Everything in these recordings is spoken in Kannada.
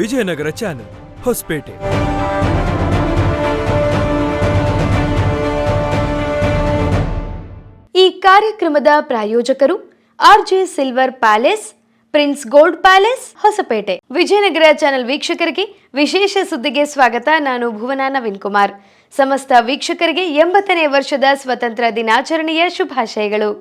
ವಿಜಯನಗರ ಚಾನೆಲ್ ಹೊಸಪೇಟೆ. ಈ ಕಾರ್ಯಕ್ರಮದ ಪ್ರಾಯೋಜಕರು RJ silver palace, prince gold palace, Hosapete. Vijayanagara channel ವೀಕ್ಷಕರಿಗೆ ವಿಶೇಷ ಸುದ್ದಿಗೆ ಸ್ವಾಗತ. ನಾನು ಭುವನ ನವೀನ್ ಕುಮಾರ್. ಸಮಸ್ತ ವೀಕ್ಷಕರಿಗೆ 80ನೇ ವರ್ಷದ ಸ್ವತಂತ್ರ ದಿನಾಚರಣೆಯ ಶುಭಾಶಯಗಳು.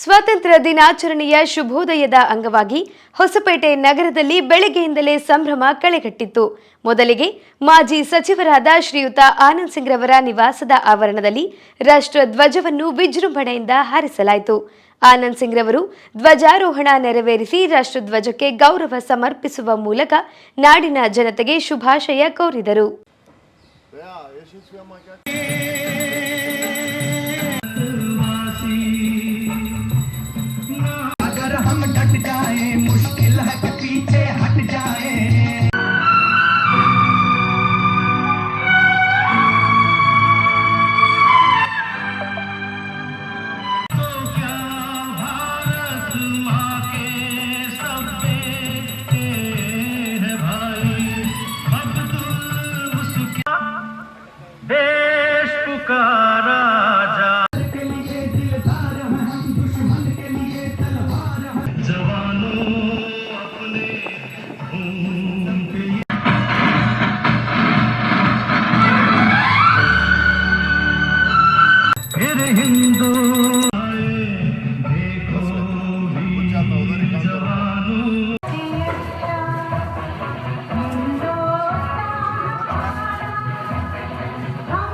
ಸ್ವಾತಂತ್ರ್ಯ ದಿನಾಚರಣೆಯ ಶುಭೋದಯದ ಅಂಗವಾಗಿ ಹೊಸಪೇಟೆ ನಗರದಲ್ಲಿ ಬೆಳಗ್ಗೆಯಿಂದಲೇ ಸಂಭ್ರಮ ಕಳೆಗಟ್ಟಿತ್ತು. ಮೊದಲಿಗೆ ಮಾಜಿ ಸಚಿವರಾದ ಶ್ರೀಯುತ ಆನಂದ್ ಸಿಂಗ್ ರವರ ನಿವಾಸದ ಆವರಣದಲ್ಲಿ ರಾಷ್ಟ್ರ ಧ್ವಜವನ್ನು ವಿಜೃಂಭಣೆಯಿಂದ ಹಾರಿಸಲಾಯಿತು. ಆನಂದ್ ಸಿಂಗ್ ರವರು ಧ್ವಜಾರೋಹಣ ನೆರವೇರಿಸಿ ರಾಷ್ಟ್ರಧ್ವಜಕ್ಕೆ ಗೌರವ ಸಮರ್ಪಿಸುವ ಮೂಲಕ ನಾಡಿನ ಜನತೆಗೆ ಶುಭಾಶಯ ಕೋರಿದರು.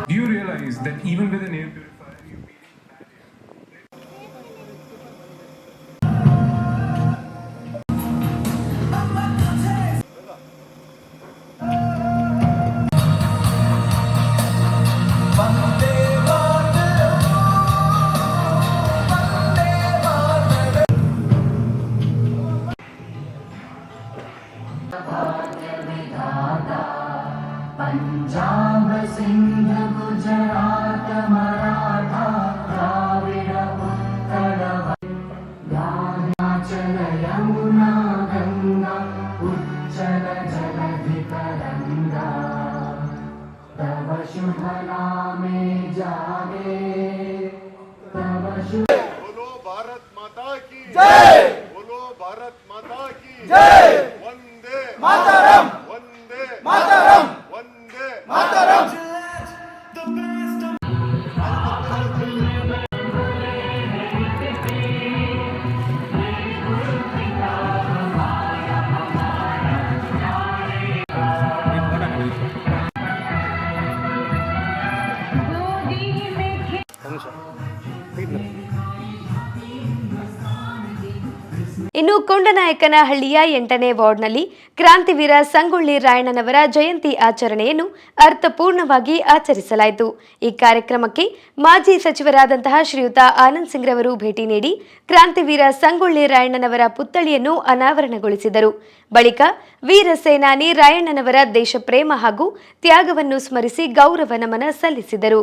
Do you realize that even with an air purifier, you Punjab Sindh Gujarat Maratha Dravid Utkal Himachal Yamuna Ganga उच्चल जलधि तरंगा तव शुभ नामे जागे तव शुभ. बोलो भारत माता की जय, बोलो भारत माता की जय. वंदे मातरम, वंदे मातरम, वंदे मातरम. ಇನ್ನು ಕೊಂಡನಾಯಕನಹಳ್ಳಿಯ 8ನೇ ವಾರ್ಡ್ನಲ್ಲಿ ಕ್ರಾಂತಿವೀರ ಸಂಗೊಳ್ಳಿ ರಾಯಣ್ಣನವರ ಜಯಂತಿ ಆಚರಣೆಯನ್ನು ಅರ್ಥಪೂರ್ಣವಾಗಿ ಆಚರಿಸಲಾಯಿತು. ಈ ಕಾರ್ಯಕ್ರಮಕ್ಕೆ ಮಾಜಿ ಸಚಿವರಾದಂತಹ ಶ್ರೀಯುತ ಆನಂದ್ ಸಿಂಗ್ ರವರು ಭೇಟಿ ನೀಡಿ ಕ್ರಾಂತಿವೀರ ಸಂಗೊಳ್ಳಿ ರಾಯಣ್ಣನವರ ಪುತ್ಥಳಿಯನ್ನು ಅನಾವರಣಗೊಳಿಸಿದರು. ಬಳಿಕ ವೀರ ಸೇನಾನಿ ರಾಯಣ್ಣನವರ ದೇಶಪ್ರೇಮ ಹಾಗೂ ತ್ಯಾಗವನ್ನು ಸ್ಮರಿಸಿ ಗೌರವ ನಮನ ಸಲ್ಲಿಸಿದರು.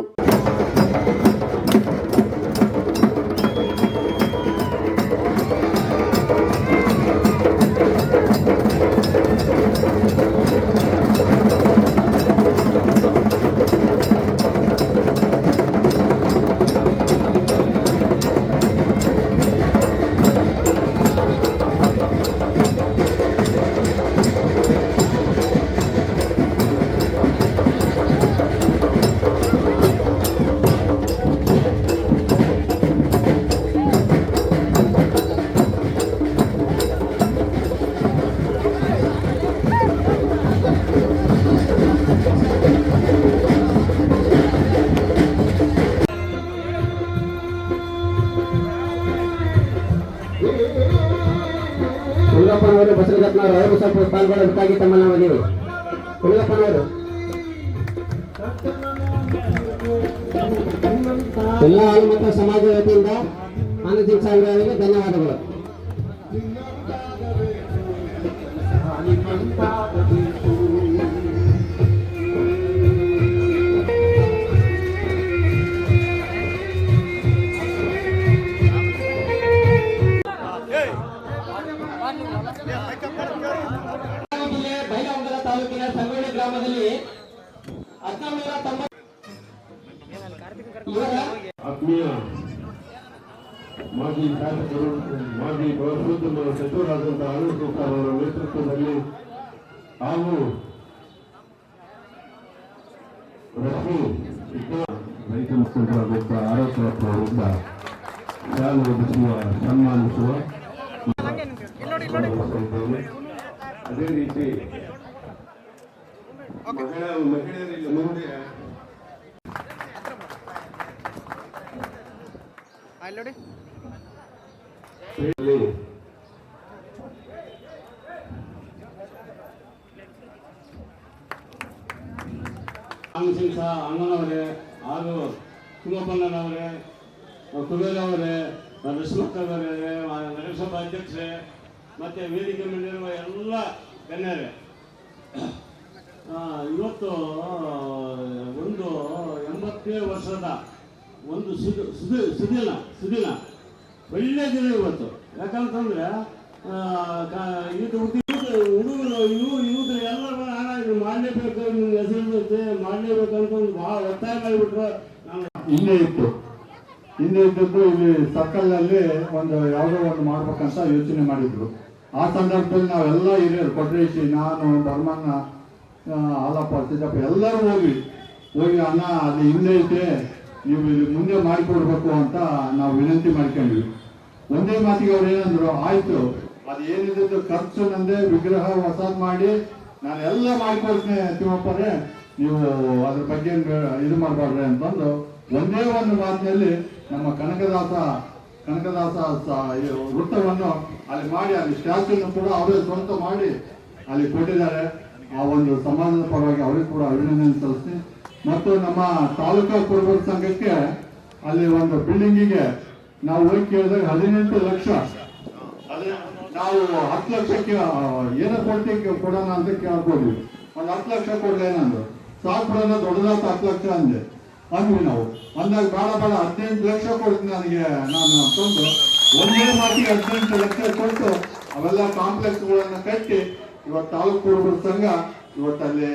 ಹುಡುಗಪ್ಪನವರು ಬಸವರತ್ನವರು ಅವರು ಸ್ವಲ್ಪ ಪಾಲ್ಗೊಳ್ಳಬೇಕಾಗಿ ತಮ್ಮನ್ನ ಮನವಿ. ಹುಡುಗಪ್ಪನವರು ಎಲ್ಲ ಆಲ್ಮತ ಸಮಾಜ ವತಿಯಿಂದ ಆನಂದ್ ಸಿಂಗ್ ಅವರಿಗೆ ಧನ್ಯವಾದಗಳು. ತಾಲೂಕಿನ ಸಂಗೊಳ್ಳಿ ಗ್ರಾಮದಲ್ಲಿ 1990 ಆತ್ಮೀಯ ಮಾಜಿ ಶಾಸಕರು ಮಾಜಿ ಪ್ರವಾಸೋದ್ಯಮ ಸಚಿವರಾದಂತಹ ಅನಿಲ್ ಕುಮಾರ್ ಅವರ ನೇತೃತ್ವದಲ್ಲಿ ಹಾಗೂ ರಶ್ಮಿ ರೈತ ಮುಖಂಡರಾದಂಥ ಆರೋಗ್ಯಪ್ಪ ಅವರಿಂದ ಶಾಲೆ ಒದಗಿಸುವ ಸನ್ಮಾನಿಸುವ ಅದೇ ರೀತಿ ಮಹಿಳೆಯರಿಗೆ ಮುಂದೆ ಸಿಂಗ್ ಸಹ ಅಣ್ಣನವರೇ ಹಾಗೂ ತಿಮ್ಮಪ್ಪಣ್ಣನವರೇ ಕುಬೇರವರೇ ರಶ್ಮಕ್ಕವರೇ ನಗರಸಭಾ ಅಧ್ಯಕ್ಷರೇ ಮತ್ತೆ ವೇದಿಕೆ ಮೇಲಿರುವ ಎಲ್ಲ ಗಣ್ಯರೇ, ಇವತ್ತು ಒಂದು 80ನೇ ವರ್ಷದ ಒಂದು ಸುದಿನ ಒಳ್ಳೆ ದಿನ ಇವತ್ತು. ಯಾಕಂತಂದ್ರೆ ಹುಡುಗರು ಇವ್ರು ಎಲ್ಲರೂ ಇದು ಮಾಡಲೇಬೇಕು, ನಿಮ್ಗೆ ಹೆಸರು ಮಾಡಲೇಬೇಕು ಅಂತಂದು ಭಾಳ ಒತ್ತಾಯ ಮಾಡಿಬಿಟ್ರು. ಹಿಂದೆ ಇದ್ದದ್ದು ಇಲ್ಲಿ ಸರ್ಕಲ್ನಲ್ಲಿ ಒಂದು ಯಾವುದೋ ಒಂದು ಮಾಡ್ಬೇಕಂತ ಯೋಚನೆ ಮಾಡಿದ್ರು. ಆ ಸಂದರ್ಭದಲ್ಲಿ ನಾವೆಲ್ಲ ಹಿರಿಯರು ಕೊಟ್ರೇಶಿ, ನಾನು ಧರ್ಮಣ್ಣ, ಹಾಲಪ್ಪ, ಸಿದ್ದಪ್ಪ ಎಲ್ಲರೂ ಹೋಗಿ ಅಣ್ಣ ಅದು ಹಿಂದೆ ಐತೆ, ನೀವು ಇಲ್ಲಿ ಮುಂದೆ ಮಾಡಿಕೊಡ್ಬೇಕು ಅಂತ ನಾವು ವಿನಂತಿ ಮಾಡ್ಕೊಂಡ್ವಿ. ಒಂದೇ ಮಾತಿಗೆ ಅವ್ರು ಏನಂದ್ರು, ಆಯ್ತು ಅದು ಏನಿದ್ದು ಖರ್ಚು ನಂದೆ, ವಿಗ್ರಹ ಹೊಸದ್ ಮಾಡಿ ನಾನೆಲ್ಲ ಮಾಡಿಕೊಡ್ತೀನಿ ತಿಮ್ಮಪ್ಪರೇ, ನೀವು ಅದ್ರ ಬಗ್ಗೆ ಇದು ಮಾಡಬಾರ್ರಿ ಅಂತಂದು ಒಂದೇ ಒಂದು ಮಾತಿನಲ್ಲಿ ನಮ್ಮ ಕನಕದಾಸ ವೃತ್ತವನ್ನು ಅಲ್ಲಿ ಮಾಡಿ, ಅಲ್ಲಿ ಸ್ಟ್ಯಾಚ್ಯೂನು ಕೂಡ ಅವರೇ ಸ್ವಂತ ಮಾಡಿ ಅಲ್ಲಿ ಕೊಟ್ಟಿದ್ದಾರೆ. ಆ ಒಂದು ಸಮಾಜದ ಪರವಾಗಿ ಅವರಿಗೆ ಕೂಡ ಅಭಿನಂದನೆ ಸಲ್ಲಿಸ್ತೀನಿ. ಮತ್ತು ನಮ್ಮ ತಾಲೂಕಾ ಕುರುಬರ ಸಂಘಕ್ಕೆ ಅಲ್ಲಿ ಒಂದು ಬಿಲ್ಡಿಂಗಿಗೆ ನಾವು ಹೋಗಿ ಕೇಳಿದಾಗ 18 ಲಕ್ಷ, ಅದೇ ನಾವು 10 ಲಕ್ಷಕ್ಕೆ ಏನೋ ಕೊಡ್ತೀವಿ ಕೊಡೋಣ ಅಂತ ಕೇಳ್ಕೊಡ್ವಿ. ಒಂದು 10 ಲಕ್ಷ ಕೊಡ್ಲೇನಂದ್ರು, ಸಾಕು ಕೊಡೋಣ ದೊಡ್ಡದಾದ 10 ಲಕ್ಷ ಅಂದ್ವಿ ನಾವು. ಅಂದಾಗ ಬೇಡ 18 ಲಕ್ಷ ಕೊಡ್ತೀನಿ ನನಗೆ ನಾನು ಅಂತಂದು ಒಂದೇ ಮಾತಿಗೆ 18 ಲಕ್ಷ ಕೊಟ್ಟು ಅವೆಲ್ಲ ಕಾಂಪ್ಲೆಕ್ಸ್ಗಳನ್ನು ಕಟ್ಟಿ ಇವತ್ತು ತಾಲೂಕು ಕುರುಬರ ಸಂಘ ಇವತ್ತಲ್ಲಿ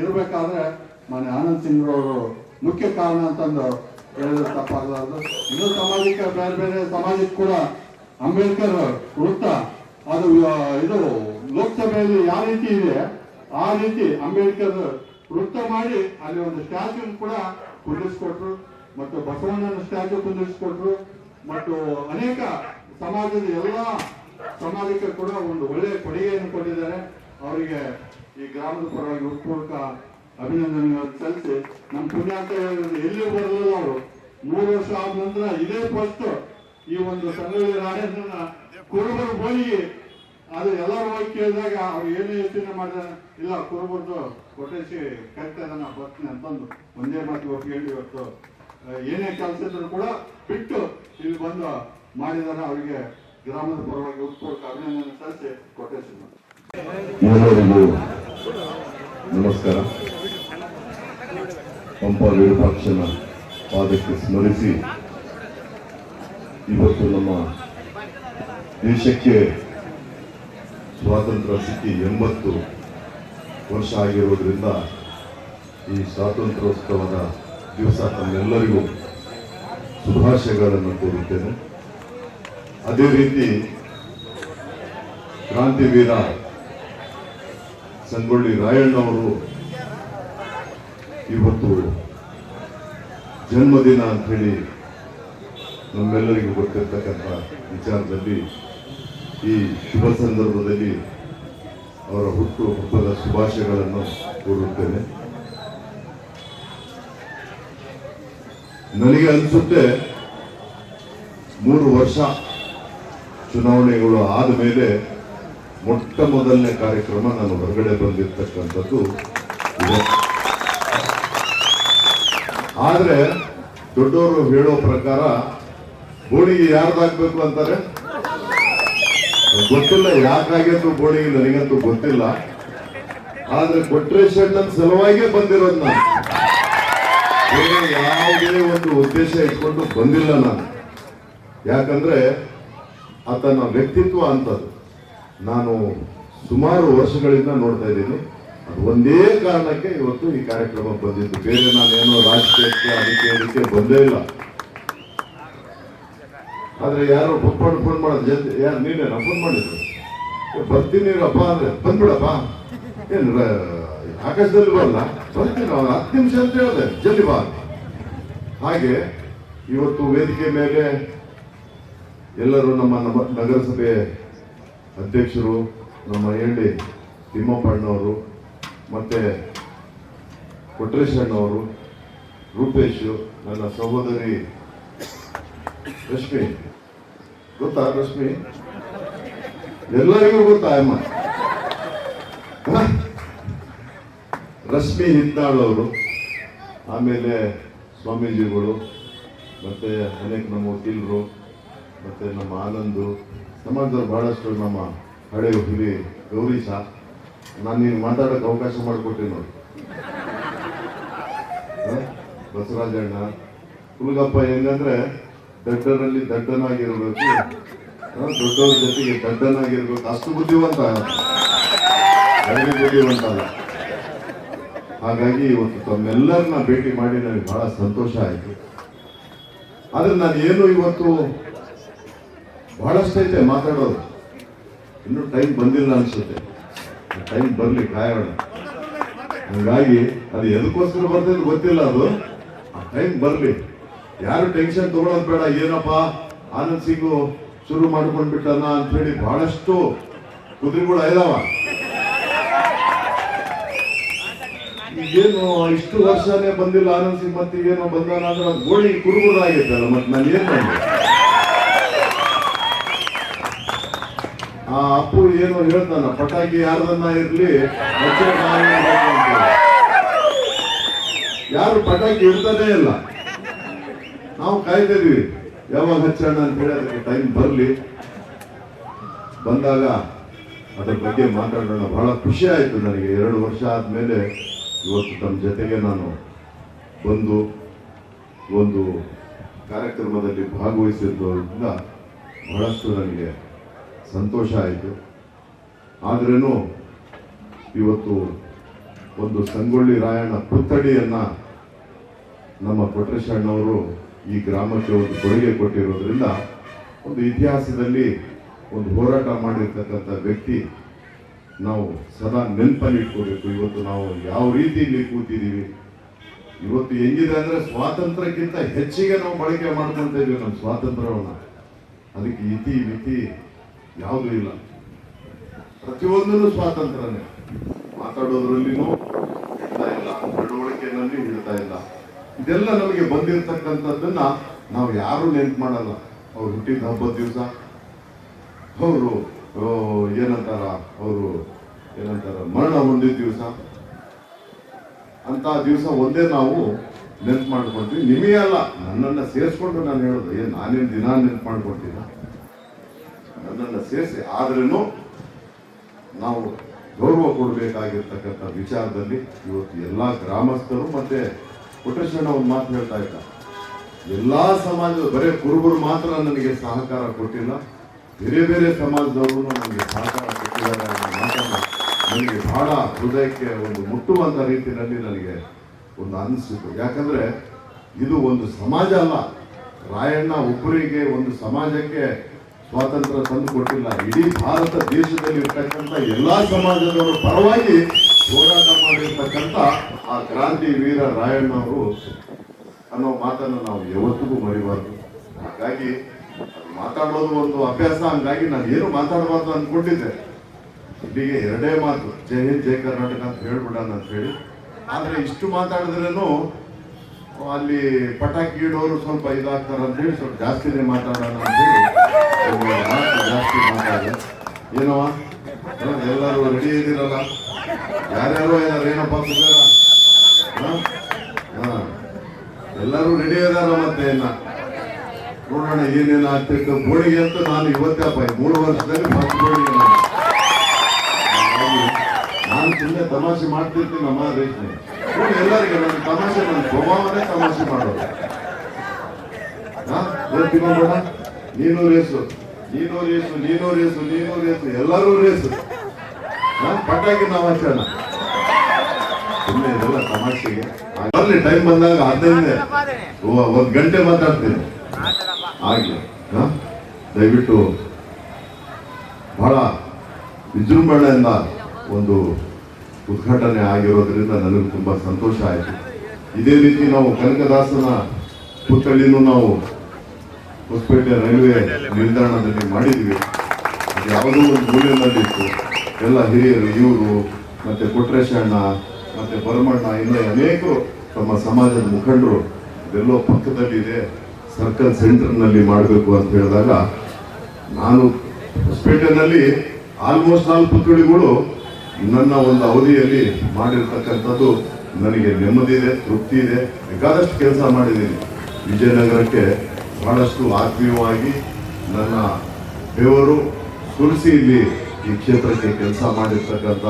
ಇರಬೇಕಾದ್ರೆ ಮನೆ ಆನಂದ್ ಸಿಂಗ್ ಅವರು ಮುಖ್ಯ ಕಾರಣ ಅಂತಂದು ಹೇಳಿದ್ರೆ ತಪ್ಪಾಗಲಾರ್ದು. ಇನ್ನೂ ಸಮಾಜಕ್ಕೆ ಬೇರೆ ಸಮಾಜಕ್ಕೆ ಕೂಡ ಅಂಬೇಡ್ಕರ್ ವೃತ್ತ ಅದು ಇದು ಲೋಕಸಭೆಯಲ್ಲಿ ಯಾವ ರೀತಿ ಇದೆ ಆ ರೀತಿ ಅಂಬೇಡ್ಕರ್ ವೃತ್ತ ಮಾಡಿ ಅಲ್ಲಿ ಒಂದು ಸ್ಟ್ಯಾಚ್ಯೂ ಕೂಡ ಕುಂದಿರಿಸ್ಕೊಟ್ರು, ಮತ್ತು ಬಸವಣ್ಣನ ಸ್ಟ್ಯಾಚ್ಯೂ ಕುಂದಿರಿಸ್ಕೊಟ್ರು, ಮತ್ತು ಅನೇಕ ಸಮಾಜದ ಎಲ್ಲ ಸಮಾಜಕ್ಕೆ ಕೂಡ ಒಂದು ಒಳ್ಳೆಯ ಕೊಡುಗೆಯನ್ನು ಕೊಟ್ಟಿದ್ದಾರೆ. ಅವರಿಗೆ ಈ ಗ್ರಾಮದ ಪರವಾಗಿ ಹೃತ್ಪೂರ್ವಕ ಅಭಿನಂದನೆಗಳನ್ನು ಸಲ್ಲಿಸಿ, ನಮ್ಮ ಪುಣ್ಯ ಅಂತ ಹೇಳಿದ್ರೆ ಎಲ್ಲಿ ಬರಲಿಲ್ಲ ಅವರು. 3 ವರ್ಷ ಆದ ನಂತರ ಇದೇ ಫಸ್ಟ್ ಈ ಒಂದು ಸಂಗೊಳ್ಳಿ ರಾಯಣ್ಣನ ಕುರುಬರ ಬೋಲಿಗೆ ಅದು ಎಲ್ಲರೂ ಹೋಗಿ ಕೇಳಿದಾಗ ಅವ್ರು ಏನೇ ಯೋಚನೆ ಮಾಡಿದಾರೆ, ಇಲ್ಲ ಕುರುಬರದು ಕೊಟೇಶಿ ಕರಿತದನ್ನ ಬರ್ತೀನಿ ಅಂತಂದು ಒಂದೇ ಮಾತು ಕೇಳಿ ಇವತ್ತು ಏನೇ ಕೆಲಸ ಇದ್ರು ಕೂಡ ಬಿಟ್ಟು ಇಲ್ಲಿ ಬಂದು ಮಾಡಿದಾರೆ. ಅವರಿಗೆ ಗ್ರಾಮದ ಪರವಾಗಿ ಹೃತ್ಪೂರ್ವಕ ಅಭಿನಂದನೆ ಸಲ್ಲಿಸಿ ಕೊಟೇಶಿ. ಎಲ್ಲರಿಗೂ ನಮಸ್ಕಾರ. ಪಂಪ ವಿರೂಪಾಕ್ಷನ ಪಾದಕ್ಕೆ ಸ್ಮರಿಸಿ, ಇವತ್ತು ನಮ್ಮ ದೇಶಕ್ಕೆ ಸ್ವಾತಂತ್ರ್ಯ ಸಿಕ್ಕಿ 80 ವರ್ಷ ಆಗಿರುವುದರಿಂದ ಈ ಸ್ವಾತಂತ್ರ್ಯೋತ್ಸವದ ದಿವಸ ತಮ್ಮೆಲ್ಲರಿಗೂ ಶುಭಾಶಯಗಳನ್ನು ಕೋರುತ್ತೇನೆ. ಅದೇ ರೀತಿ ಕ್ರಾಂತಿವೀರ ಸಂಗೊಳ್ಳಿ ರಾಯಣ್ಣವರು ಇವತ್ತು ಜನ್ಮದಿನ ಅಂತ ಹೇಳಿ ನಮ್ಮೆಲ್ಲರಿಗೂ ಗೊತ್ತಿರ್ತಕ್ಕಂಥ ವಿಚಾರದಲ್ಲಿ ಈ ಶುಭ ಸಂದರ್ಭದಲ್ಲಿ ಅವರ ಹುಟ್ಟು ಹಬ್ಬದ ಶುಭಾಶಯಗಳನ್ನು ಕೋರುತ್ತೇನೆ. ನನಗೆ ಅನಿಸುತ್ತೆ 3 ವರ್ಷ ಚುನಾವಣೆಗಳು ಆದ ಮೇಲೆ ಮೊಟ್ಟ ಮೊದಲನೇ ಕಾರ್ಯಕ್ರಮ ನಾನು ಹೊರಗಡೆ ಬಂದಿರ್ತಕ್ಕಂಥದ್ದು ಇದೆ. ಆದ್ರೆ ದೊಡ್ಡವರು ಹೇಳೋ ಪ್ರಕಾರ ಬೋಳಿಗೆ ಯಾರ್ದಾಗಬೇಕು ಅಂತಾರೆ ಗೊತ್ತಿಲ್ಲ, ಯಾಕಾಗಿತ್ತು ಬೋಳಿಗೆ ನನಗಂತೂ ಗೊತ್ತಿಲ್ಲ. ಆದ್ರೆ ಕೊಟ್ರೇಶ್ ಅಣ್ಣನ ಸಲುವಾಗೇ ಬಂದಿರೋದು ನಾನು, ಬೇರೆ ಯಾವುದೇ ಒಂದು ಉದ್ದೇಶ ಇಟ್ಕೊಂಡು ಬಂದಿಲ್ಲ ನಾನು. ಯಾಕಂದ್ರೆ ಆತನ ವ್ಯಕ್ತಿತ್ವ ಅಂತದ್ದು ನಾನು ಸುಮಾರು ವರ್ಷಗಳಿಂದ ನೋಡ್ತಾ ಇದ್ದೀನಿ. ಅದು ಒಂದೇ ಕಾರಣಕ್ಕೆ ಇವತ್ತು ಈ ಕಾರ್ಯಕ್ರಮ ಬಂದಿದ್ದು. ಬೇರೆ ನಾನೇನೋ ರಾಜಕೀಯಕ್ಕೆ ಅದಕ್ಕೆ ಬಂದೇ ಇಲ್ಲ. ಆದ್ರೆ ಯಾರು ಫೋನ್ ಮಾಡೋದು ಯಾರು ನೀನೇ ಫೋನ್ ಮಾಡಿದ್ರು, ಬರ್ತೀನಿ ಅಪ್ಪ ಅಂದ್ರೆ ಬಂದ್ಬಿಡಪ್ಪ, ಏನ್ ಆಕಾಶದಲ್ಲಿ ಬರಲ್ಲ, ಬರ್ತೀನಿ 10 ನಿಮಿಷ ಅಂತ ಹೇಳಿದೆ, ಜಲ್ದಿ ಬಾ. ಹಾಗೆ ಇವತ್ತು ವೇದಿಕೆ ಮೇಲೆ ಎಲ್ಲರೂ ನಮ್ಮ ನಗರಸಭೆ ಅಧ್ಯಕ್ಷರು, ನಮ್ಮ ಎಳ್ಳಿ ತಿಮ್ಮಪ್ಪಣ್ಣವರು, ಮತ್ತೆ ಕೊಟ್ರೇಶ್ ಅಣ್ಣವರು, ರೂಪೇಶ್, ನನ್ನ ಸಹೋದರಿ ರಶ್ಮಿ, ಗೊತ್ತಾ ರಶ್ಮಿ? ಎಲ್ಲರಿಗೂ ಗೊತ್ತಾ ಅಮ್ಮ? ರಶ್ಮಿ ಹಿತ್ನಾಳವರು, ಆಮೇಲೆ ಸ್ವಾಮೀಜಿಗಳು, ಮತ್ತೆ ಅನೇಕ ನಮ್ಮ ವಕೀಲರು, ಮತ್ತೆ ನಮ್ಮ ಆನಂದು, ಸಮಾಜದವ್ರು ಬಹಳಷ್ಟು, ನಮ್ಮ ಹಳೆ ಹುಲಿ ಗೌರೀಶ. ನಾನು ನೀನು ಮಾತಾಡೋಕೆ ಅವಕಾಶ ಮಾಡಿಕೊಟ್ಟೆ ನೋಡಿ. ಬಸವರಾಜಣ್ಣ, ಹುಲ್ಗಪ್ಪ ಹೆಂಗಂದ್ರೆ ದಡ್ಡರಲ್ಲಿ ದಡ್ಡನಾಗಿರ್ಬೇಕು, ದೊಡ್ಡವ್ರ ಜೊತೆಗೆ ದಡ್ಡನಾಗಿರ್ಬೇಕು, ಅಷ್ಟು ಬುದ್ಧಿವಂತ, ಬುದ್ಧಿವಂತ ಅಲ್ಲ. ಹಾಗಾಗಿ ಇವತ್ತು ತಮ್ಮೆಲ್ಲರನ್ನ ಭೇಟಿ ಮಾಡಿ ನನಗೆ ಬಹಳ ಸಂತೋಷ ಆಯಿತು. ಆದ್ರೆ ನಾನು ಏನು ಇವತ್ತು ಬಹಳಷ್ಟೈತೆ ಮಾತಾಡೋದು, ಇನ್ನೂ ಟೈಮ್ ಬಂದಿಲ್ಲ ಅನ್ಸುತ್ತೆ. ಟೈಮ್ ಬರ್ಲಿ, ಕಾಯೋಣ. ಹಂಗಾಗಿ ಅದು ಎದಕ್ಕೋಸ್ಕರ ಬರ್ತದೆ ಗೊತ್ತಿಲ್ಲ, ಅದು ಆ ಟೈಮ್ ಬರ್ಲಿ. ಯಾರು ಟೆನ್ಷನ್ ತಗೊಳ್ಳೋದು ಬೇಡ. ಏನಪ್ಪ ಆನಂದ್ ಸಿಂಗು ಶುರು ಮಾಡ್ಕೊಂಡ್ಬಿಟ್ಟನ ಅಂತ ಹೇಳಿ ಬಹಳಷ್ಟು ಕುದುರೆಗಳು ಇದಾವ. ಈಗೇನು ಇಷ್ಟು ವರ್ಷನೇ ಬಂದಿಲ್ಲ ಆನಂದ್ ಸಿಂಗ್, ಮತ್ತೆ ಏನೋ ಬಂದಾನ ಅಂದ್ರೆ ಅದು ಗೋಳಿ ಕುರುಗುರಾಗಿದ್ದಲ್ಲ, ಮತ್ತೆ ನಾನು ಏನ್ ಮಾಡಿದೆ? ಆ ಅಪ್ಪು ಏನು ಹೇಳ್ತಾನ, ಪಟಾಕಿ ಯಾರ್ದನ್ನ ಇರ್ಲಿ ಯಾರು ಪಟಾಕಿ ಇಡ್ತಾನೆ ಇಲ್ಲ. ನಾವು ಕಾಯ್ತಾ ಇದೀವಿ ಯಾವಾಗ ಹಚ್ಚೋಣ ಅಂತ ಹೇಳಿ. ಅದಕ್ಕೆ ಟೈಮ್ ಬರ್ಲಿ, ಬಂದಾಗ ಅದ್ರ ಬಗ್ಗೆ ಮಾತಾಡೋಣ. ಬಹಳ ಖುಷಿ ಆಯ್ತು ನನಗೆ. 2 ವರ್ಷ ಆದ್ಮೇಲೆ ಇವತ್ತು ತಮ್ಮ ಜೊತೆಗೆ ನಾನು ಬಂದು ಒಂದು ಕಾರ್ಯಕ್ರಮದಲ್ಲಿ ಭಾಗವಹಿಸಿರೋದ್ರಿಂದ ಬಹಳಷ್ಟು ನನಗೆ ಸಂತೋಷ ಆಯಿತು. ಆದ್ರೇನು ಇವತ್ತು ಒಂದು ಸಂಗೊಳ್ಳಿ ರಾಯಣ್ಣ ಪುತ್ಥಳಿಯನ್ನ ನಮ್ಮ ಕೊಟ್ರೇಶ್ ಅಣ್ಣವರು ಈ ಗ್ರಾಮಕ್ಕೆ ಒಂದು ಕೊಡುಗೆ ಕೊಟ್ಟಿರೋದ್ರಿಂದ ಒಂದು ಇತಿಹಾಸದಲ್ಲಿ ಒಂದು ಹೋರಾಟ ಮಾಡಿರ್ತಕ್ಕಂಥ ವ್ಯಕ್ತಿ ನಾವು ಸದಾ ನೆನಪಲ್ಲಿ ಇಟ್ಕೋಬೇಕು. ಇವತ್ತು ನಾವು ಯಾವ ರೀತಿ ಇಲ್ಲಿ ಕೂತಿದ್ದೀವಿ, ಇವತ್ತು ಹೆಂಗಿದೆ ಅಂದ್ರೆ ಸ್ವಾತಂತ್ರ್ಯಕ್ಕಿಂತ ಹೆಚ್ಚಿಗೆ ನಾವು ಬಳಕೆ ಮಾಡ್ಕೊಂತ ಇದೀವಿ ನಮ್ಮ ಸ್ವಾತಂತ್ರ್ಯವನ್ನ. ಅದಕ್ಕೆ ಇತಿ ಮಿತಿ ಯಾವುದೂ ಇಲ್ಲ, ಪ್ರತಿಯೊಂದೂ ಸ್ವಾತಂತ್ರ್ಯನೇ. ಮಾತಾಡೋದ್ರಲ್ಲಿನೂ ಹಿಡ್ತಾ ಇಲ್ಲ, ನಡವಳಿಕೆಯಲ್ಲಿ ಹಿಡ್ತಾ ಇಲ್ಲ. ಇದೆಲ್ಲ ನಮಗೆ ಬಂದಿರತಕ್ಕಂಥದ್ದನ್ನ ನಾವು ಯಾರು ನೆನ್ಪು ಮಾಡಲ್ಲ. ಅವ್ರು ಹುಟ್ಟಿದ ಹಬ್ಬದ ದಿವಸ, ಅವರು ಏನಂತಾರ ಮರಣ ಹೊಂದಿದ ದಿವಸ, ಅಂತ ದಿವಸ ಒಂದೇ ನಾವು ನೆನ್ಪು ಮಾಡ್ಕೊಳ್ತೀವಿ. ನಿಮಗೆ ಅಲ್ಲ, ನನ್ನನ್ನು ಸೇರಿಸ್ಕೊಂಡು ನಾನು ಹೇಳೋದು, ನಾನೇನು ದಿನ ನೆನ್ಪು ಮಾಡ್ಕೊಳ್ತೀನ, ನನ್ನನ್ನು ಸೇರಿಸಿ. ಆದ್ರೂ ನಾವು ಗೌರವ ಕೊಡಬೇಕಾಗಿರ್ತಕ್ಕಂಥ ವಿಚಾರದಲ್ಲಿ ಇವತ್ತು ಎಲ್ಲ ಗ್ರಾಮಸ್ಥರು ಮತ್ತೆ ಕೊಟ್ರೇಶಣ್ಣ ಒಂದು ಮಾತು ಹೇಳ್ತಾ ಇದ್ದ, ಎಲ್ಲಾ ಸಮಾಜದ ಬರೇ ಕುರುಬರು ಮಾತ್ರ ನನಗೆ ಸಹಕಾರ ಕೊಟ್ಟಿಲ್ಲ, ಬೇರೆ ಬೇರೆ ಸಮಾಜದವರು ನನಗೆ ಸಹಕಾರ ಕೊಟ್ಟಿದ್ದಾರೆ ಅನ್ನೋ ಮಾತನ್ನು ನನಗೆ ಬಹಳ ಹೃದಯಕ್ಕೆ ಒಂದು ಮುಟ್ಟುವಂತ ರೀತಿಯಲ್ಲಿ ನನಗೆ ಒಂದು ಅನಿಸಿತು. ಯಾಕಂದ್ರೆ ಇದು ಒಂದು ಸಮಾಜ ಅಲ್ಲ, ರಾಯಣ್ಣ ಒಬ್ಬರಿಗೆ ಒಂದು ಸಮಾಜಕ್ಕೆ ಸ್ವಾತಂತ್ರ್ಯ ತಂದು ಕೊಟ್ಟಿಲ್ಲ, ಇಡೀ ಭಾರತ ದೇಶದಲ್ಲಿ ಇರ್ತಕ್ಕಂಥ ಎಲ್ಲಾ ಸಮಾಜದವರ ಪರವಾಗಿ ಹೋರಾಟ ಮಾಡಿರ್ತಕ್ಕಂಥ ಆ ಕ್ರಾಂತಿ ವೀರ ರಾಯಣ್ಣವರು ಅನ್ನೋ ಮಾತನ್ನು ನಾವು ಯಾವತ್ತಿಗೂ ಮರಿಬಾರ್ದು. ಹಾಗಾಗಿ ಮಾತಾಡೋದು ಒಂದು ಅಭ್ಯಾಸ, ಹಂಗಾಗಿ ನಾನು ಏನು ಮಾತಾಡಬಾರ್ದು ಅನ್ಕೊಂಡಿದ್ದೆ. ಇಲ್ಲಿಗೆ 2 ಮಾತು, ಜೈ ಹಿಂದ್ ಜೈ ಕರ್ನಾಟಕ ಅಂತ ಹೇಳ್ಬಿಡೋಣ ಅಂತ ಹೇಳಿ. ಆದ್ರೆ ಇಷ್ಟು ಮಾತಾಡಿದ್ರೇನು ಅಲ್ಲಿ ಪಟಾಕಿ ಇಡೋರು ಸ್ವಲ್ಪ ಇದಾಗ್ತಾರ ಅಂತ ಹೇಳಿ ಸ್ವಲ್ಪ ಜಾಸ್ತಿನೇ ಮಾತಾಡೋಣ ಅಂತ ಹೇಳಿ ಜಾಸ್ತಿ ಮಾತಾಡ. ಏನವ ಎಲ್ಲರೂ ರೆಡಿ ಇದ್ದೀರಲ್ಲ? ಯಾರ್ಯಾರೋ ಏನಪ್ಪ ಸುಧಾರ? ಎಲ್ಲರೂ ರೆಡಿ ಇದಾರ. ಮತ್ತೆ ನೋಡೋಣ ಏನೇನು ಆಗ್ತಿತ್ತು. ಬೋಳಿಗೆ ಅಂತ ನಾನು ಇವತ್ತಪ್ಪ 3 ವರ್ಷದಲ್ಲಿ ಫಸ್ಟ್ ಬೋಳಿಗೆ ನಾನು ಸುಮ್ಮನೆ ತಮಾಷೆ ಮಾಡ್ತಿರ್ತೀನಿ. ನಮ್ಮ ರೇಷ್ಮೆ ಎಲ್ಲರಿಗೆ ನನ್ನ ತಮಾಷೆ, ನನ್ನ ಸ್ವಭಾವನೇ ತಮಾಷೆ ಮಾಡೋದು. ತಿನ್ನೋಣ, ನೀನು ರೇಸು, ನೀನು ರೇಸು, ನೀನು ರೇಸು, ನೀನು ರೇಸು, ಎಲ್ಲರೂ ರೇಸು. ಪಟಾಕಿ ನಾವು ಹಚ್ಚೋಣ. ತಮಾಷೆಗೆ ಅಲ್ಲಿ ಟೈಮ್ ಬಂದಾಗ 1 ಗಂಟೆ ಮಾತಾಡ್ತೀನಿ ಆಗ್ಲಿ. ದಯವಿಟ್ಟು ಬಹಳ ವಿಜೃಂಭಣೆಯಿಂದ ಒಂದು ಉದ್ಘಾಟನೆ ಆಗಿರೋದ್ರಿಂದ ನನಗೆ ತುಂಬಾ ಸಂತೋಷ ಆಯಿತು. ಇದೇ ರೀತಿ ನಾವು ಕನಕದಾಸನ ಪುತ್ಥಳಿನೂ ನಾವು ಹೊಸಪೇಟೆ ರೈಲ್ವೆ ನಿಲ್ದಾಣದಲ್ಲಿ ಮಾಡಿದ್ವಿ. ಅದು ಯಾವುದೋ ಒಂದು ಮೂಲೆಯಲ್ಲಿತ್ತು. ಎಲ್ಲ ಹಿರಿಯರು, ಇವರು ಮತ್ತೆ ಕೊಟ್ರೇಶಣ್ಣ ಮತ್ತೆ ಬರಮಣ್ಣ, ಇನ್ನೂ ಅನೇಕರು ತಮ್ಮ ಸಮಾಜದ ಮುಖಂಡರು ಇದೆಲ್ಲೋ ಪಕ್ಕದಲ್ಲಿದೆ, ಸರ್ಕಲ್ ಸೆಂಟರ್ನಲ್ಲಿ ಮಾಡಬೇಕು ಅಂತ ಹೇಳಿದಾಗ ನಾನು ಹೊಸಪೇಟೆನಲ್ಲಿ ಆಲ್ಮೋಸ್ಟ್ 4 ಪುತ್ಥಳಿಗಳು ನನ್ನ ಒಂದು ಅವಧಿಯಲ್ಲಿ ಮಾಡಿರ್ತಕ್ಕಂಥದ್ದು ನನಗೆ ನೆಮ್ಮದಿ ಇದೆ, ತೃಪ್ತಿ ಇದೆ. ಬೇಕಾದಷ್ಟು ಕೆಲಸ ಮಾಡಿದ್ದೀನಿ. ವಿಜಯನಗರಕ್ಕೆ ಬಹಳಷ್ಟು ಆತ್ಮೀಯವಾಗಿ ನನ್ನ ಬೆವರು ಸುರಿಸಿ ಇಲ್ಲಿ ಈ ಕ್ಷೇತ್ರಕ್ಕೆ ಕೆಲಸ ಮಾಡಿರ್ತಕ್ಕಂಥ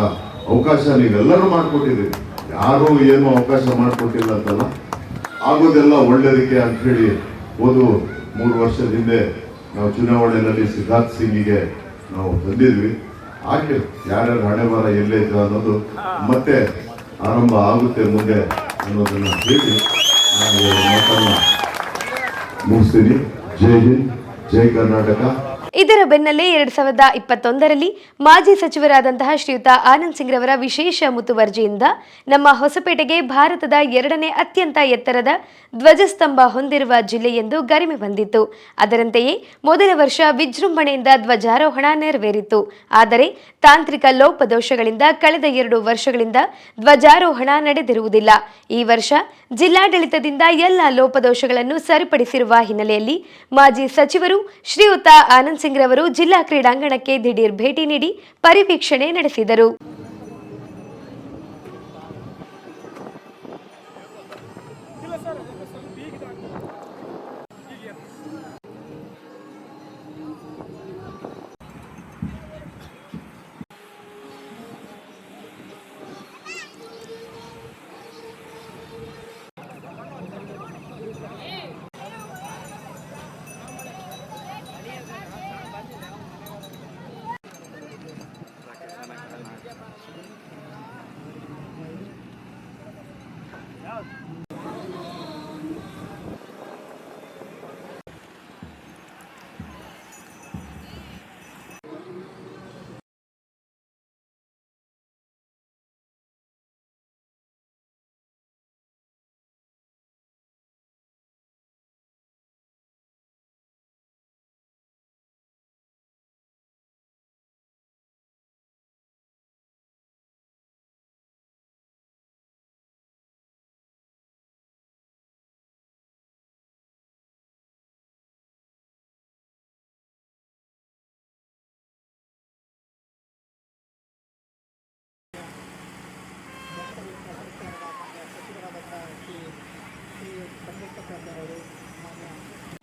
ಅವಕಾಶ ನೀವೆಲ್ಲರೂ ಮಾಡಿಕೊಟ್ಟಿದ್ದೀರಿ. ಯಾರೂ ಏನೂ ಅವಕಾಶ ಮಾಡಿಕೊಟ್ಟಿಲ್ಲ ಅಂತಲ್ಲ, ಆಗೋದೆಲ್ಲ ಒಳ್ಳೆಯದಕ್ಕೆ ಅಂಥೇಳಿ ಹೋದ 3 ವರ್ಷದ ಹಿಂದೆ ನಾವು ಚುನಾವಣೆಯಲ್ಲಿ ಸಿದ್ಧಾರ್ಥ್ ಸಿಂಗಿಗೆ ನಾವು ತಂದಿದ್ವಿ. ಹಾಗೆ ಯಾರ್ಯಾರು ಹಣೆ ಬರ ಎಲ್ಲೈತೆ ಅನ್ನೋದು ಮತ್ತೆ ಆರಂಭ ಆಗುತ್ತೆ ಮುಂದೆ ಅನ್ನೋದನ್ನು ಹೇಳಿ ನಾನು ಮಾತನ್ನು ಮುಗಿಸ್ತೀನಿ. ಜೈ ಹಿಂದ್, ಜೈ ಕರ್ನಾಟಕ. ಇದರ ಬೆನ್ನಲ್ಲೇ 2021ರಲ್ಲಿ ಮಾಜಿ ಸಚಿವರಾದಂತಹ ಶ್ರೀಯುತ ಆನಂದ್ ಸಿಂಗ್ ರವರ ವಿಶೇಷ ಮುತುವರ್ಜಿಯಿಂದ ನಮ್ಮ ಹೊಸಪೇಟೆಗೆ ಭಾರತದ 2ನೇ ಅತ್ಯಂತ ಎತ್ತರದ ಧ್ವಜಸ್ತಂಭ ಹೊಂದಿರುವ ಜಿಲ್ಲೆ ಎಂದು ಗರಿಮೆ ಬಂದಿತ್ತು. ಅದರಂತೆಯೇ ಮೊದಲ ವರ್ಷ ವಿಜೃಂಭಣೆಯಿಂದ ಧ್ವಜಾರೋಹಣ ನೆರವೇರಿತು. ಆದರೆ ತಾಂತ್ರಿಕ ಲೋಪದೋಷಗಳಿಂದ ಕಳೆದ 2 ವರ್ಷಗಳಿಂದ ಧ್ವಜಾರೋಹಣ ನಡೆದಿರುವುದಿಲ್ಲ. ಈ ವರ್ಷ ಜಿಲ್ಲಾಡಳಿತದಿಂದ ಎಲ್ಲ ಲೋಪದೋಷಗಳನ್ನು ಸರಿಪಡಿಸಿರುವ ಹಿನ್ನೆಲೆಯಲ್ಲಿ ಮಾಜಿ ಸಚಿವರು ಶ್ರೀಯುತ ಆನಂದ್ ಸಿಂಗ್ ರವರು ಜಿಲ್ಲಾ ಕ್ರೀಡಾಂಗಣಕ್ಕೆ ದಿಢೀರ್ ಭೇಟಿ ನೀಡಿ ಪರಿವೀಕ್ಷಣೆ ನಡೆಸಿದರು.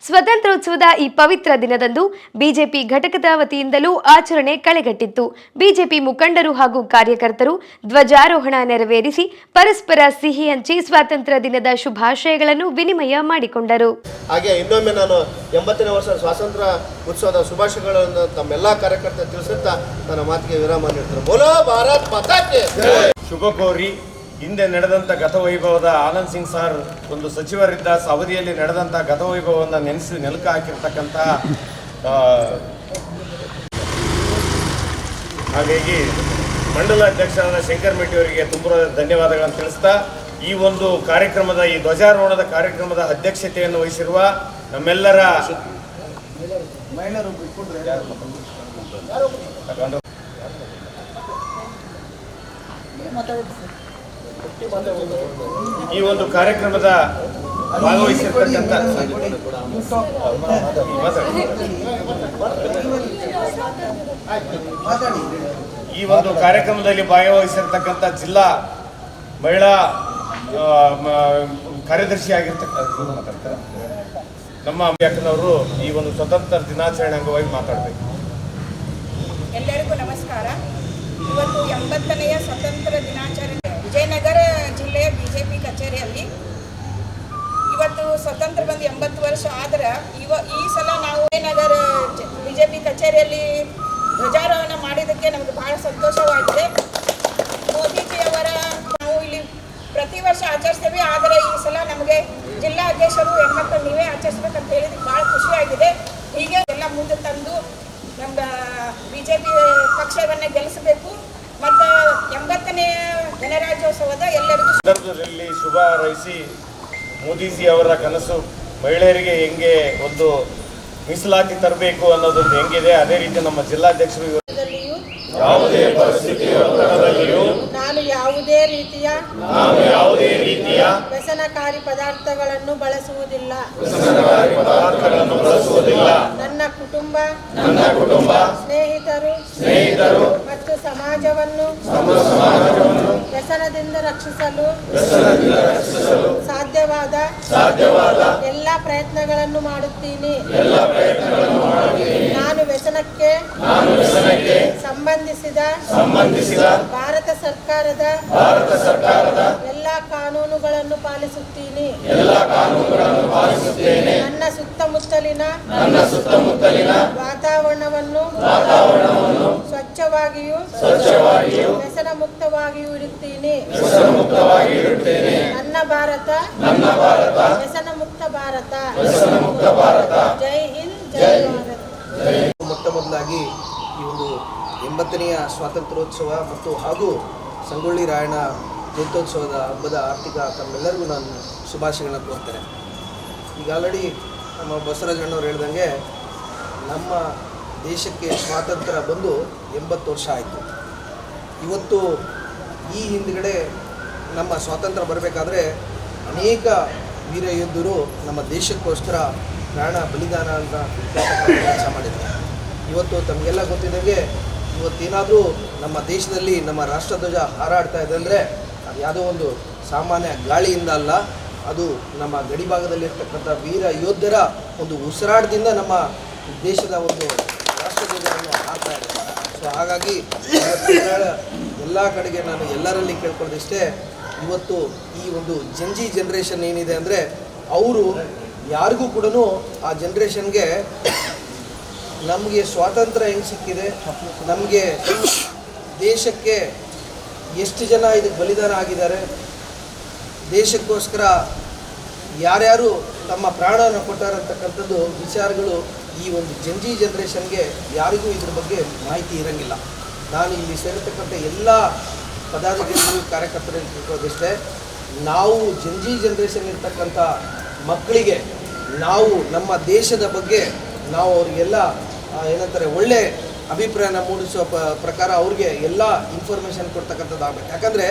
ಸ್ವಾತಂತ್ರ್ಯೋತ್ಸವದ ಈ ಪವಿತ್ರ ದಿನದಂದು ಬಿಜೆಪಿ ಘಟಕದ ವತಿಯಿಂದಲೂ ಆಚರಣೆ ಕಳೆಗಟ್ಟಿತ್ತು. ಬಿಜೆಪಿ ಮುಖಂಡರು ಹಾಗೂ ಕಾರ್ಯಕರ್ತರು ಧ್ವಜಾರೋಹಣ ನೆರವೇರಿಸಿ ಪರಸ್ಪರ ಸಿಹಿ ಹಂಚಿ ಸ್ವಾತಂತ್ರ್ಯ ದಿನದ ಶುಭಾಶಯಗಳನ್ನು ವಿನಿಮಯ ಮಾಡಿಕೊಂಡರು. ಹಾಗೆ ಇನ್ನೊಮ್ಮೆ ನಾನು 80ನೇ ವರ್ಷ ಸ್ವಾತಂತ್ರ್ಯ ಉತ್ಸವದ ಶುಭಾಶಯಗಳನ್ನು ತಮ್ಮೆಲ್ಲ ಕಾರ್ಯಕರ್ತರು ತಿಳಿಸುತ್ತಾ ನನ್ನ ಮಾತಿಗೆ ವಿರಾಮ ನೀಡ್ತಾರೆ. ಬೋಲೋ ಭಾರತ್ ಮಾತಾ ಕಿ ಶುಭ ಕೋರಿ ಹಿಂದೆ ನಡೆದಂಥ ಗತವೈಭವದ ಆನಂದ್ ಸಿಂಗ್ ಸಾರ್ ಒಂದು ಸಚಿವರಿದ್ದ ಅವಧಿಯಲ್ಲಿ ನಡೆದಂಥ ಗತವೈಭವವನ್ನು ನೆನೆಸಿ ನೆಲಕ ಹಾಕಿರ್ತಕ್ಕಂಥ ಹಾಗಾಗಿ ಮಂಡಲ ಅಧ್ಯಕ್ಷರಾದ ಶಂಕರ್ ಮೆಟ್ಟಿ ಅವರಿಗೆ ತುಂಬ ಧನ್ಯವಾದಗಳನ್ನು ತಿಳಿಸ್ತಾ ಈ ಒಂದು ಕಾರ್ಯಕ್ರಮದ ಈ ಧ್ವಜಾರೋಹಣದ ಕಾರ್ಯಕ್ರಮದ ಅಧ್ಯಕ್ಷತೆಯನ್ನು ವಹಿಸಿರುವ ನಮ್ಮೆಲ್ಲರ ಈ ಒಂದು ಕಾರ್ಯಕ್ರಮದ ಭಾಗವಹಿಸಿರ್ತಕ್ಕಂಥ ಈ ಒಂದು ಕಾರ್ಯಕ್ರಮದಲ್ಲಿ ಭಾಗವಹಿಸಿರ್ತಕ್ಕಂಥ ಜಿಲ್ಲಾ ಮಹಿಳಾ ಕಾರ್ಯದರ್ಶಿ ಆಗಿರ್ತಕ್ಕಂಥ ನಮ್ಮ ಅಕ್ಕನವರು ಈ ಒಂದು ಸ್ವತಂತ್ರ ದಿನಾಚರಣೆ ಅಂಗವಾಗಿ ಮಾತಾಡಬೇಕು. ಎಲ್ಲರಿಗೂ ನಮಸ್ಕಾರ. ಇವತ್ತು 80ನೇಯ ಸ್ವತಂತ್ರ ದಿನಾಚರಣೆ ವಿಜಯನಗರ ಜಿಲ್ಲೆಯ ಬಿಜೆಪಿ ಕಚೇರಿಯಲ್ಲಿ ಇವತ್ತು ಸ್ವತಂತ್ರ ಬಂದು 80 ವರ್ಷ ಆದ್ರೆ ಈ ಸಲ ನಾವು ವಿಜಯನಗರ ಬಿಜೆಪಿ ಕಚೇರಿಯಲ್ಲಿ ಧ್ವಜಾರೋಹಣ ಮಾಡಿದ್ದಕ್ಕೆ ನಮಗೆ ಬಹಳ ಸಂತೋಷವಾಗಿದೆ. ಮೋದಿಜಿಯವರ ನಾವು ಇಲ್ಲಿ ಪ್ರತಿ ವರ್ಷ ಆಚರಿಸ್ತೇವೆ. ಆದರೆ ಈ ಸಲ ನಮಗೆ ಜಿಲ್ಲಾ ಅಧ್ಯಕ್ಷರು ಹೆಣ್ಮಕ್ಳು ನೀವೇ ಆಚರಿಸ್ಬೇಕಂತ ಹೇಳಿದ್ರೆ ಭಾಳ ಖುಷಿಯಾಗಿದೆ. ಹೀಗೆ ಎಲ್ಲ ಮುಂದೆ ತಂದು ನಮ್ಮ BJP ಪಕ್ಷವನ್ನೇ ಗೆಲ್ಲಿಸಬೇಕು ಮತ್ತು 80ನೇ ಗಣರಾಜ್ಯೋತ್ಸವದ ಎಲ್ಲರಿಗೂ ಸಂದರ್ಭದಲ್ಲಿ ಶುಭ ಹಾರೈಸಿ ಮೋದಿಜಿ ಅವರ ಕನಸು ಮಹಿಳೆಯರಿಗೆ ಹೆಂಗೆ ಒಂದು ಮೀಸಲಾತಿ ತರಬೇಕು ಅನ್ನೋದೊಂದು ಹೆಂಗಿದೆ, ಅದೇ ರೀತಿ ನಮ್ಮ ಜಿಲ್ಲಾಧ್ಯಕ್ಷರು ಯಾವುದೇ ಪರಿಸ್ಥಿತಿಯ ಒತ್ತಡದಲ್ಲಿಯೂ ನಾನು ಯಾವುದೇ ರೀತಿಯ ವ್ಯಸನಕಾರಿ ಪದಾರ್ಥಗಳನ್ನು ಬಳಸುವುದಿಲ್ಲ. ನನ್ನ ಕುಟುಂಬ ಸ್ನೇಹಿತರು ಮತ್ತು ಸಮಾಜವನ್ನು ವ್ಯಸನದಿಂದ ರಕ್ಷಿಸಲು ಸಾಧ್ಯವಾದ ಎಲ್ಲ ಪ್ರಯತ್ನಗಳನ್ನು ಮಾಡುತ್ತೀನಿ. ನಾನು ವ್ಯಸನಕ್ಕೆ ಸಂಬಂಧಿಸಿದ ಭಾರತ ಸರ್ಕಾರದ ಎಲ್ಲ ಕಾನೂನುಗಳನ್ನು ಪಾಲಿಸುತ್ತೀನಿ. ನನ್ನ ಸುತ್ತಮುತ್ತಲಿನ ವಾತಾವರಣವನ್ನು ಸ್ವಚ್ಛವಾಗಿಯೂ ವ್ಯಸನ ಮುಕ್ತವಾಗಿಯೂ ಇಡುತ್ತೀನಿ. ನನ್ನ ಭಾರತ ವ್ಯಸನ ಮುಕ್ತ ಭಾರತ. ಜೈ ಹಿಂದ್, ಜೈ ಭಾರತ್. ಮೊಟ್ಟ ಮೊದಲಾಗಿ ಈ ಒಂದು 80ನೆಯ ಸ್ವಾತಂತ್ರ್ಯೋತ್ಸವ ಮತ್ತು ಹಾಗೂ ಸಂಗೊಳ್ಳಿ ರಾಯಣ್ಣ ಜಯಂತ್ಯೋತ್ಸವದ ಹಬ್ಬದ ಆರ್ಥಿಕ ತಮ್ಮೆಲ್ಲರಿಗೂ ನಾನು ಶುಭಾಶಯಗಳನ್ನು ಕೋರ್ತೇನೆ. ಈಗ ಆಲ್ರೆಡಿ ನಮ್ಮ ಬಸವರಾಜಣ್ಣವ್ರು ಹೇಳ್ದಂಗೆ ನಮ್ಮ ದೇಶಕ್ಕೆ ಸ್ವಾತಂತ್ರ್ಯ ಬಂದು 80 ವರ್ಷ ಆಯಿತು. ಇವತ್ತು ಈ ಹಿಂದುಗಡೆ ನಮ್ಮ ಸ್ವಾತಂತ್ರ್ಯ ಬರಬೇಕಾದ್ರೆ ಅನೇಕ ವೀರ ಯೋಧರು ನಮ್ಮ ದೇಶಕ್ಕೋಸ್ಕರ ಪ್ರಾಣ ಬಲಿದಾನ ಅಂತ ಕೆಲಸ ಮಾಡಿದ್ದಾರೆ. ಇವತ್ತು ತಮಗೆಲ್ಲ ಗೊತ್ತಿದ್ದಂಗೆ ಇವತ್ತೇನಾದರೂ ನಮ್ಮ ದೇಶದಲ್ಲಿ ನಮ್ಮ ರಾಷ್ಟ್ರಧ್ವಜ ಹಾರಾಡ್ತಾ ಇದೆ ಅಂದರೆ ಅದು ಯಾವುದೋ ಒಂದು ಸಾಮಾನ್ಯ ಗಾಳಿಯಿಂದ ಅಲ್ಲ, ಅದು ನಮ್ಮ ಗಡಿಭಾಗದಲ್ಲಿರ್ತಕ್ಕಂಥ ವೀರ ಯೋಧರ ಒಂದು ಉಸಿರಾಟದಿಂದ ನಮ್ಮ ದೇಶದ ಒಂದು ರಾಷ್ಟ್ರಧ್ವಜವನ್ನು ಹಾರ್ತಾ ಇದೆ. ಸೊ ಹಾಗಾಗಿ ಎಲ್ಲ ಕಡೆಗೆ ನಾನು ಎಲ್ಲರಲ್ಲಿ ಕೇಳ್ಕೊಳ್ಳೋದಿಷ್ಟೇ, ಇವತ್ತು ಈ ಒಂದು ಜಂಜಿ ಜನ್ರೇಷನ್ ಏನಿದೆ ಅಂದರೆ ಅವರು ಯಾರಿಗೂ ಕೂಡ ಆ ಜನ್ರೇಷನ್ಗೆ ನಮಗೆ ಸ್ವಾತಂತ್ರ್ಯ ಹೆಂಗೆ ಸಿಕ್ಕಿದೆ, ನಮಗೆ ದೇಶಕ್ಕೆ ಎಷ್ಟು ಜನ ಇದಕ್ಕೆ ಬಲಿದಾನ ಆಗಿದ್ದಾರೆ, ದೇಶಕ್ಕೋಸ್ಕರ ಯಾರ್ಯಾರು ತಮ್ಮ ಪ್ರಾಣವನ್ನು ಕೊಟ್ಟಾರಂತಕ್ಕಂಥದ್ದು ವಿಚಾರಗಳು ಈ ಒಂದು ಜಂಜಿ ಜನ್ರೇಷನ್ಗೆ ಯಾರಿಗೂ ಇದ್ರ ಬಗ್ಗೆ ಮಾಹಿತಿ ಇರೋಂಗಿಲ್ಲ. ನಾನು ಇಲ್ಲಿ ಸೇರಿರ್ತಕ್ಕಂಥ ಎಲ್ಲ ಪದಾಧಿಕಾರಿಗಳು ಕಾರ್ಯಕರ್ತರಲ್ಲಿ ತಿಳ್ಕೊಳ್ಳೋದಿಷ್ಟೇ, ನಾವು ಜಂಜಿ ಜನ್ರೇಷನ್ ಇರ್ತಕ್ಕಂಥ ಮಕ್ಕಳಿಗೆ ನಾವು ನಮ್ಮ ದೇಶದ ಬಗ್ಗೆ ನಾವು ಅವರಿಗೆಲ್ಲ ಏನಂತಾರೆ ಒಳ್ಳೆ ಅಭಿಪ್ರಾಯನ ಮೂಡಿಸೋ ಪ್ರಕಾರ ಅವ್ರಿಗೆ ಎಲ್ಲ ಇನ್ಫಾರ್ಮೇಷನ್ ಕೊಡ್ತಕ್ಕಂಥದ್ದು ಆಗಬೇಕು. ಯಾಕಂದರೆ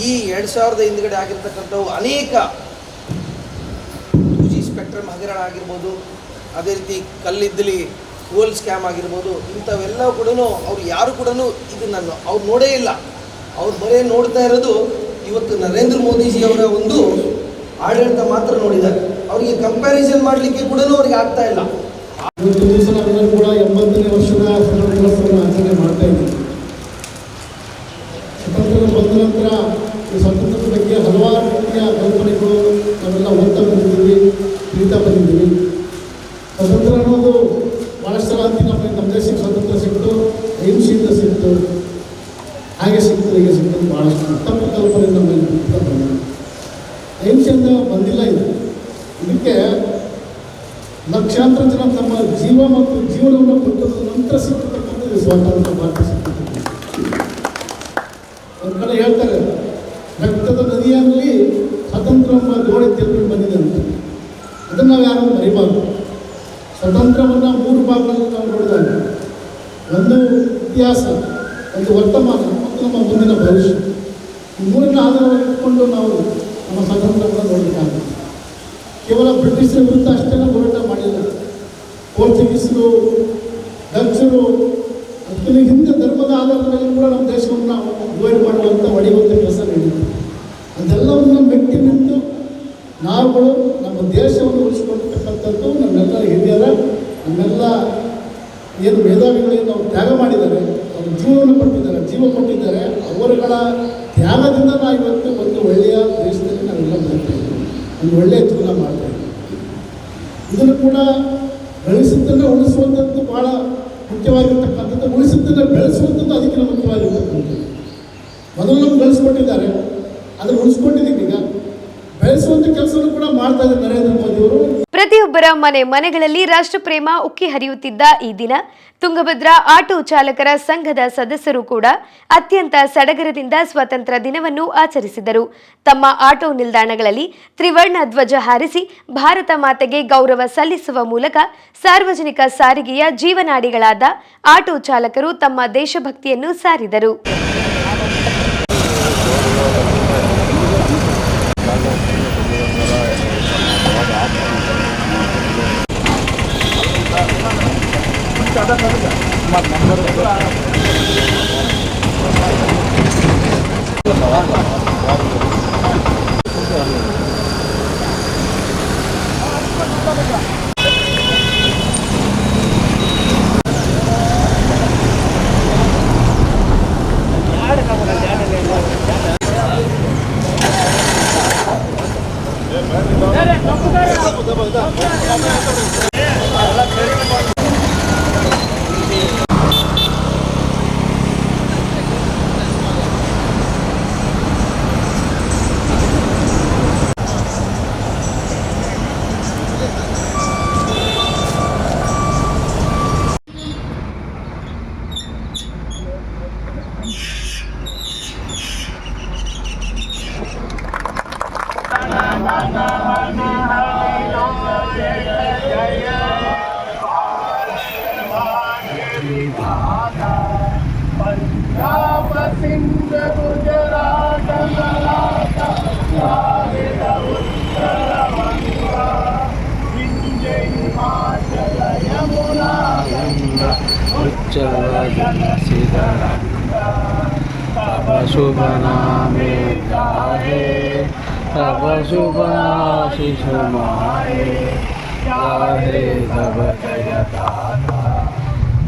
ಈ 2000 ಹಿಂದ್ಗಡೆ ಆಗಿರ್ತಕ್ಕಂಥವು ಅನೇಕ 2G ಸ್ಪೆಕ್ಟ್ರಮ್ ಹಗರಣ ಆಗಿರ್ಬೋದು, ಅದೇ ರೀತಿ ಕಲ್ಲಿದ್ದಲಿ ಕೋಲ್ ಸ್ಕ್ಯಾಮ್ ಆಗಿರ್ಬೋದು, ಇಂಥವೆಲ್ಲ ಕೂಡ ಅವ್ರು ಯಾರು ಕೂಡ ಇದನ್ನು ಅವ್ರು ನೋಡೇ ಇಲ್ಲ. ಅವ್ರು ಬರೀ ನೋಡ್ತಾ ಇರೋದು ಇವತ್ತು ನರೇಂದ್ರ ಮೋದಿಜಿಯವರ ಒಂದು ಆಡಳಿತ ಮಾತ್ರ ನೋಡಿದ್ದಾರೆ. ಅವರಿಗೆ ಕಂಪ್ಯಾರಿಸನ್ ಮಾಡಲಿಕ್ಕೆ ಕೂಡ ಅವ್ರಿಗೆ ಆಗ್ತಾ ಇಲ್ಲ. ಇವತ್ತು ದಿವಸ ನಾವೆಲ್ಲರೂ ಕೂಡ 80ನೇ ವರ್ಷದ ಸ್ವಾತಂತ್ರ್ಯೋತ್ಸವವನ್ನು ಆಚರಣೆ ಮಾಡ್ತಾ ಇದ್ದೀವಿ. ಸ್ವಾತಂತ್ರ್ಯ ಬಂದ ನಂತರ ಈ ಸ್ವಾತಂತ್ರ್ಯದ ಬಗ್ಗೆ ಹಲವಾರು ರೀತಿಯ ಕಲ್ಪನೆಗಳು ನಾವೆಲ್ಲ ಓದ್ತಾ ಬಂದಿದ್ದೀವಿ, ತಿಳಿತಾ ಬಂದಿದ್ದೀವಿ. ಸ್ವಾತಂತ್ರ್ಯ ಅನ್ನೋದು ಭಾಳಷ್ಟು ಸಲ ಅಂತೀವಿ, ನಮ್ಮ ದೇಶಕ್ಕೆ ಸ್ವಾತಂತ್ರ್ಯ ಸಿಕ್ತು, ಅಹಿಂಸೆಯಿಂದ ಸಿಕ್ತು, ಹಾಗೆ ಸಿಕ್ತು, ಹೀಗೆ ಸಿಕ್ತು, ಭಾಳಷ್ಟು ತಪ್ಪು ಕಲ್ಪನೆ ನಮ್ಮಲ್ಲಿ ಬಂದಿದೆ. ಅಹಿಂಸೆಯಿಂದ ಬಂದಿಲ್ಲ ಇದು. ಇದಕ್ಕೆ ಲಕ್ಷಾಂತರ ಜನ ತಮ್ಮ ಜೀವ ಮತ್ತು ಜೀವನವನ್ನು ಕೊಟ್ಟದ ನಂತರ ಸಿಕ್ಕತಕ್ಕಂಥದ್ದು ಸ್ವಾತಂತ್ರ್ಯ ಭಾರತ ಸಿಕ್ಕಿದೆ. ಒಂದು ಕಡೆ ಹೇಳ್ತಾರೆ, ರಕ್ತದ ನದಿಯಲ್ಲಿ ಸ್ವಾತಂತ್ರ್ಯ ದೋಣಿ ತಿರುಗಿ ಬಂದಿದೆ ಅಂತ. ಅದನ್ನು ನಾವು ಯಾರು ಮರಿಬಾರ್ದು. ಸ್ವಾತಂತ್ರ್ಯವನ್ನು 3 ಭಾಗಗಳಲ್ಲಿ ನಾವು ನೋಡಿದಾಗ, ಒಂದು ಇತಿಹಾಸ, ಒಂದು ವರ್ತಮಾನ ಮತ್ತು ನಮ್ಮ ಮುಂದಿನ ಭವಿಷ್ಯ. ಈ 3ನ್ನ ಆಧಾರವಾಗಿಟ್ಕೊಂಡು ನಾವು ನಮ್ಮ ಸ್ವಾತಂತ್ರ್ಯವನ್ನು ನೋಡಬೇಕಾಗುತ್ತೆ. ಕೇವಲ ಬ್ರಿಟಿಷರ ವಿರುದ್ಧ ಅಷ್ಟೇ ಹೋರಾಟ ಮಾಡಿಲ್ಲ. ಪೋರ್ಚುಗೀಸರು, ಡಚ್ಚರು, ಅದಕ್ಕಿಂತ ಹಿಂದೆ ಧರ್ಮದ ಆಧಾರದ ಮೇಲೆ ಕೂಡ ನಮ್ಮ ದೇಶವನ್ನು ನಾವು ಡಿವೈಡ್ ಮಾಡುವಂಥ ಹೊಡೆಯುವಂಥ ಕೆಲಸ ನಡೆಯಿತು. ಅದೆಲ್ಲವನ್ನು ಮೆಟ್ಟಿ ನಿಂತು ನಾವುಗಳು ನಮ್ಮ ದೇಶವನ್ನು ಉಳಿಸಿಕೊಂಡಿರ್ತಕ್ಕಂಥದ್ದು ನಮ್ಮೆಲ್ಲ ಹಿರಿಯರ, ನಮ್ಮೆಲ್ಲ ಏನು ಮೇಧಾವಿಗಳಿಗೆ ನಾವು ತ್ಯಾಗ ಮಾಡಿದ್ದಾರೆ, ಅವರು ಜೀವನವನ್ನು ಕೊಟ್ಟಿದ್ದಾರೆ, ಜೀವ ಕೊಟ್ಟಿದ್ದಾರೆ. ಅವರುಗಳ ತ್ಯಾಗದಿಂದ ನಾವು ಇವತ್ತು ಒಂದು ಒಳ್ಳೆಯ ದೇಶದಲ್ಲಿ ನಾವೆಲ್ಲ ಬದುಕ್ತೇವೆ, ಒಂದು ಒಳ್ಳೆಯ ಜೀವನ ಮಾಡ್ತೇವೆ. ಇದನ್ನು ಕೂಡ ಬೆಳೆಸಿದ್ದನ್ನು ಉಳಿಸುವಂಥದ್ದು ಭಾಳ ಮುಖ್ಯವಾಗಿರ್ತಕ್ಕಂಥದ್ದು, ಉಳಿಸಿದ್ದನ್ನು ಬೆಳೆಸುವಂಥದ್ದು ಅದಕ್ಕಿಂತ ಮುಖ್ಯವಾಗಿರ್ತಕ್ಕಂಥದ್ದು. ಮೊದಲು ನಮ್ಗೆ ಬೆಳೆಸ್ಕೊಟ್ಟಿದ್ದಾರೆ, ಅದನ್ನು ಉಳಿಸ್ಕೊಂಡಿದ್ದೀವಿ. ಈಗ ಬೆಳೆಸುವಂಥ ಕೆಲಸವನ್ನು ಕೂಡ ಮಾಡ್ತಾ ಇದ್ದಾರೆ ನರೇಂದ್ರ ಮೋದಿ ಅವರು. ಪ್ರತಿಯೊಬ್ಬರ ಮನೆಗಳಲ್ಲಿ ರಾಷ್ಟ್ರಪ್ರೇಮ ಉಕ್ಕಿ ಹರಿಯುತ್ತಿದ್ದ ಈ ದಿನ ತುಂಗಭದ್ರಾ ಆಟೋ ಚಾಲಕರ ಸಂಘದ ಸದಸ್ಯರು ಕೂಡ ಅತ್ಯಂತ ಸಡಗರದಿಂದ ಸ್ವಾತಂತ್ರ್ಯ ದಿನವನ್ನು ಆಚರಿಸಿದರು. ತಮ್ಮ ಆಟೋ ನಿಲ್ದಾಣಗಳಲ್ಲಿ ತ್ರಿವರ್ಣ ಧ್ವಜ ಹಾರಿಸಿ ಭಾರತ ಮಾತೆಗೆ ಗೌರವ ಸಲ್ಲಿಸುವ ಮೂಲಕ ಸಾರ್ವಜನಿಕ ಸಾರಿಗೆಯ ಜೀವನಾಡಿಗಳಾದ ಆಟೋ ಚಾಲಕರು ತಮ್ಮ ದೇಶಭಕ್ತಿಯನ್ನು ಸಾರಿದರು. शुभ नामे गाहे तब शुभ आशीष माहे गाहे तब जय दाता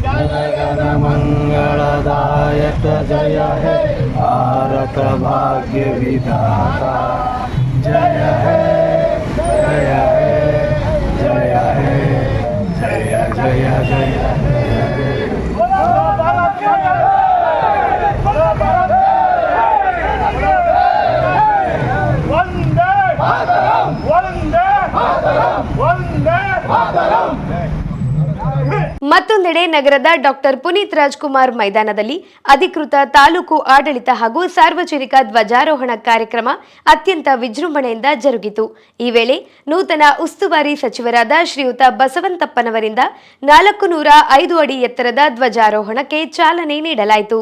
जय गण मंगलदायक जय है भारत भाग्य विधाता जय है जय है जय है जय जय जय ಮತ್ತೊಂದೆಡೆ ನಗರದ ಡಾಕ್ಟರ್ ಪುನೀತ್ ರಾಜ್ಕುಮಾರ್ ಮೈದಾನದಲ್ಲಿ ಅಧಿಕೃತ ತಾಲೂಕು ಆಡಳಿತ ಹಾಗೂ ಸಾರ್ವಜನಿಕ ಧ್ವಜಾರೋಹಣ ಕಾರ್ಯಕ್ರಮ ಅತ್ಯಂತ ವಿಜೃಂಭಣೆಯಿಂದ ಜರುಗಿತು. ಈ ವೇಳೆ ನೂತನ ಉಸ್ತುವಾರಿ ಸಚಿವರಾದ ಶ್ರೀಯುತ ಬಸವಂತಪ್ಪನವರಿಂದ 405 ಅಡಿ ಎತ್ತರದ ಧ್ವಜಾರೋಹಣಕ್ಕೆ ಚಾಲನೆ ನೀಡಲಾಯಿತು.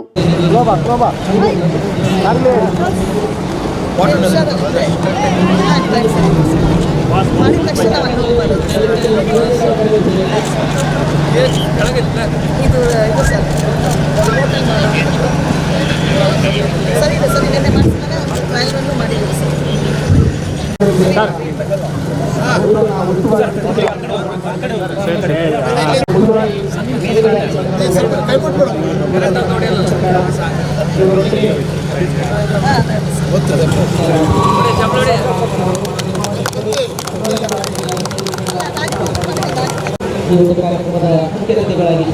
ಕಾರ್ಯಕ್ರಮದ ಮುಖ್ಯ ಅತಿಥಿಗಳಾಗಿ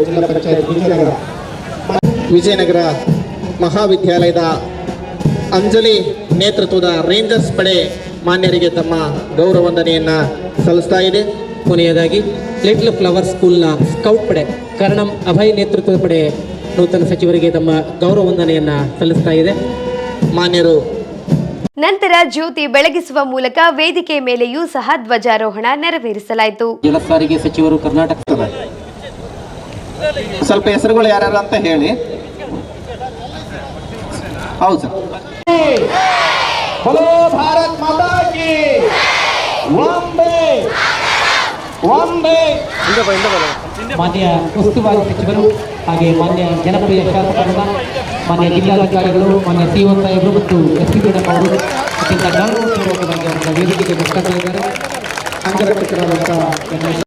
ಜಿಲ್ಲಾ ಪಂಚಾಯತ್ ವಿಜಯನಗರ ಮಹಾವಿದ್ಯಾಲಯದ ಅಂಜಲಿ ನೇತೃತ್ವದ ರೇಂಜರ್ಸ್ ಪಡೆ ಮಾನ್ಯರಿಗೆ ತಮ್ಮ ಗೌರವ ವಂದನೆಯನ್ನ ಸಲ್ಲಿಸ್ತಾ ಇದೆ. ಕೊನೆಯದಾಗಿ ಲಿಟ್ಲ್ ಫ್ಲವರ್ ಸ್ಕೂಲ್ನ ಸ್ಕೌಟ್ ಪಡೆ ಕರ್ಣಂ ಅಭಯ್ ನೇತೃತ್ವದ ಪಡೆ ನೂತನ ಸಚಿವರಿಗೆ ತಮ್ಮ ಗೌರವ ವಂದನೆಯನ್ನ ಸಲ್ಲಿಸ್ತಾ ಇದೆ. ಮಾನ್ಯರು ನಂತರ ಜ್ಯೋತಿ ಬೆಳಗಿಸುವ ಮೂಲಕ ವೇದಿಕೆ ಮೇಲೆಯೂ ಸಹ ಧ್ವಜಾರೋಹಣ ನೆರವೇರಿಸಲಾಯಿತು. ಜಲ ಸಾರಿಗೆ ಸಚಿವರು ಕರ್ನಾಟಕ ಸ್ವಲ್ಪ ಹೆಸರುಗಳು ಯಾರ್ಯಾರು ಅಂತ ಹೇಳಿ. ಹೌದು ಸರ್. बोलो भारत माता की वंदे वंदे. ಮಾನ್ಯ ಉಸ್ತುವಾರಿ ಸಚಿವರು ಹಾಗೆ ಮಾನ್ಯ ಜನಪ್ರಿಯ ಶಾಸಕರಾದ ಮಾನ್ಯ ಜಿಲ್ಲಾಧಿಕಾರಿಗಳು, ಮಾನ್ಯ ಸಿಒ ಸಾಹೇಬರು ಮತ್ತು ಎಸ್ ಪಿ ಮೇಡಮ್ ಅವರು ಅತ್ಯಂತ ಗೌರವಪೂರ್ವಕವಾಗಿ ಅವರ ವೇದಿಕೆಗೆ ಬರ್ತಾ ಇದ್ದಾರೆ.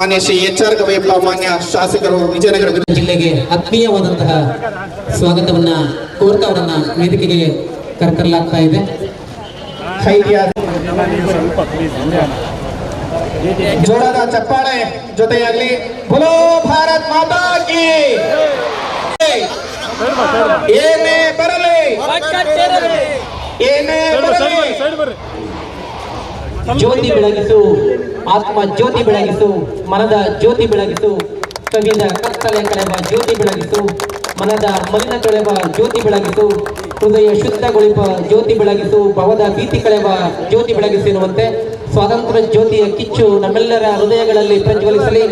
ಮಾನ್ಯ ಶ್ರೀ HR ಗವಯಪ್ಪ ಮಾನ್ಯ ಶಾಸಕರು ವಿಜಯನಗರ ಜಿಲ್ಲೆಗೆ ಆತ್ಮೀಯವಾದಂತಹ ಸ್ವಾಗತವನ್ನ ಕೋರ್ತಾ ಅವರನ್ನ ವೇದಿಕೆಗೆ ಕರೆತರಲಾಗ್ತಾ ಇದೆ. ಜೋರಾದ ಚಪ್ಪಾಳೆ ಜೊತೆಯಾಗಲಿ. बोलो भारत माता की ಏನೇ ಬರಲಿ ಏನೇ ಬರಲಿ ಜ್ಯೋತಿ ಬೆಳಗಿಸು, ಆತ್ಮ ಜ್ಯೋತಿ ಬೆಳಗಿಸು, ಮನದ ಜ್ಯೋತಿ ಬೆಳಗಿಸು, ಕವಿದ ಕತ್ತಲೆ ಕಳೆವ ಜ್ಯೋತಿ ಬೆಳಗಿಸು, ಮನದ ಮಲಿನ ಕಳೆವ ಜ್ಯೋತಿ ಬೆಳಗಿಸು, ಹೃದಯ ಶುದ್ಧಗೊಳಿಪ ಜ್ಯೋತಿ ಬೆಳಗಿಸು, ಭವದ ಭೀತಿ ಕಳೆವ ಜ್ಯೋತಿ ಬೆಳಗಿಸು ಎನ್ನುವಂತೆ ಸ್ವಾತಂತ್ರ್ಯ ಜ್ಯೋತಿಯ ಕಿಚ್ಚು ನಮ್ಮೆಲ್ಲರ ಹೃದಯಗಳಲ್ಲಿ ಪ್ರಜ್ವಲಿಸಲಿ.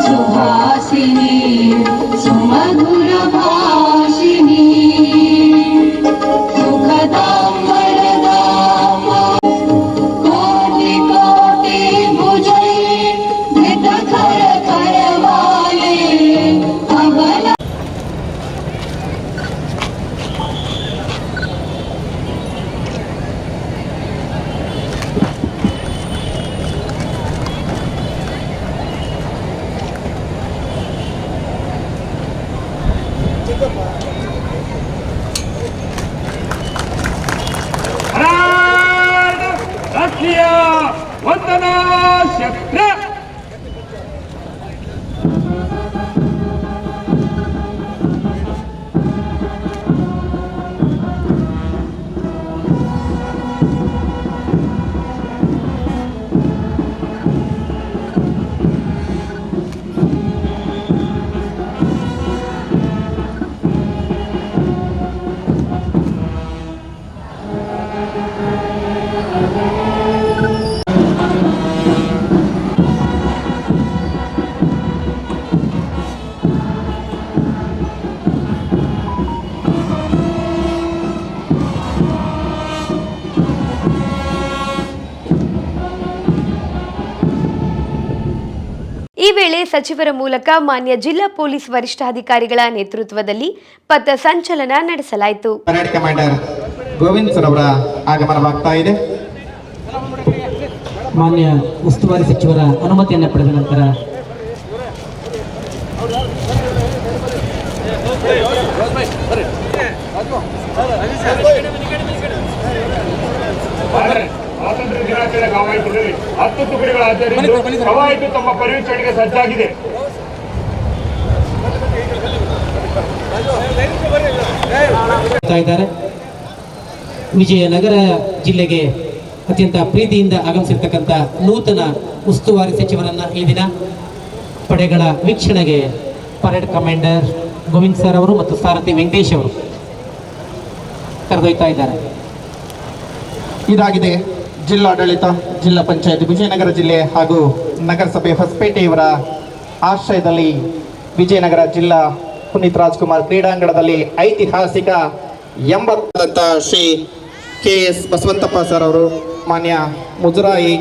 ಸುಹಾಸಿನಿ ಸುಮಧುರ ಭಾಷಿಣಿ ಸುಖದಾಂ ವರದಾಂ ಕೋಟಿ ಕೋಟಿ ಭುಜೈ ಧೃತ ಕರ ಕರವಾಲೆ ಅವನ ರಾಷ್ಟ್ರೀಯ ವಂದನಾ ಶಕ್ತಿ. ಈ ವೇಳೆ ಸಚಿವರ ಮೂಲಕ ಮಾನ್ಯ ಜಿಲ್ಲಾ ಪೊಲೀಸ್ ವರಿಷ್ಠಾಧಿಕಾರಿಗಳ ನೇತೃತ್ವದಲ್ಲಿ ಪಥ ಸಂಚಲನ ನಡೆಸಲಾಯಿತು. ಪರೇಡ್ ಕಮಾಂಡರ್ ಗೋವಿಂದ್ ಸರ್ ಅವರ ಆಗಮನವಾಗ್ತಾ ಇದೆ. ಮಾನ್ಯ ಉಸ್ತುವಾರಿ ಸಚಿವರ ಅನುಮತಿಯನ್ನು ಪಡೆದ ನಂತರ ಸ್ವಾತಂತ್ರ್ಯ ದಿನಾಚರಣೆ ಕವಾಯತಿನಲ್ಲಿ 10 ತುಕಡಿಗಳ ಆಚರಣೆ ಕವಾಯತು ತಮ್ಮ ಪರಿವೀಕ್ಷಣೆಗೆ ಸಜ್ಜಾಗಿದೆ. ವಿಜಯನಗರ ಜಿಲ್ಲೆಗೆ ಅತ್ಯಂತ ಪ್ರೀತಿಯಿಂದ ಆಗಮಿಸಿರ್ತಕ್ಕಂಥ ನೂತನ ಉಸ್ತುವಾರಿ ಸಚಿವರನ್ನ ಈ ದಿನ ಪಡೆಗಳ ವೀಕ್ಷಣೆಗೆ ಪರೇಡ್ ಕಮಾಂಡರ್ ಗೋವಿಂದ್ ಸರ್ ಅವರು ಮತ್ತು ಸಾರಥಿ ವೆಂಕಟೇಶ್ ಅವರು ಕರೆದೊಯ್ತಾ ಇದ್ದಾರೆ. ಇದಾಗಿದೆ ಜಿಲ್ಲಾಡಳಿತ, ಜಿಲ್ಲಾ ಪಂಚಾಯತ್ ವಿಜಯನಗರ ಜಿಲ್ಲೆ ಹಾಗೂ ನಗರಸಭೆ ಹೊಸಪೇಟೆಯವರ ಆಶ್ರಯದಲ್ಲಿ ವಿಜಯನಗರ ಜಿಲ್ಲಾ ಪುನೀತ್ ರಾಜ್ಕುಮಾರ್ ಕ್ರೀಡಾಂಗಣದಲ್ಲಿ ಐತಿಹಾಸಿಕ 80 ಶ್ರೀ KS ಬಸವಂತಪ್ಪ ಸರ್ ಅವರು, ಮಾನ್ಯ ಮುಜರಾಯಿ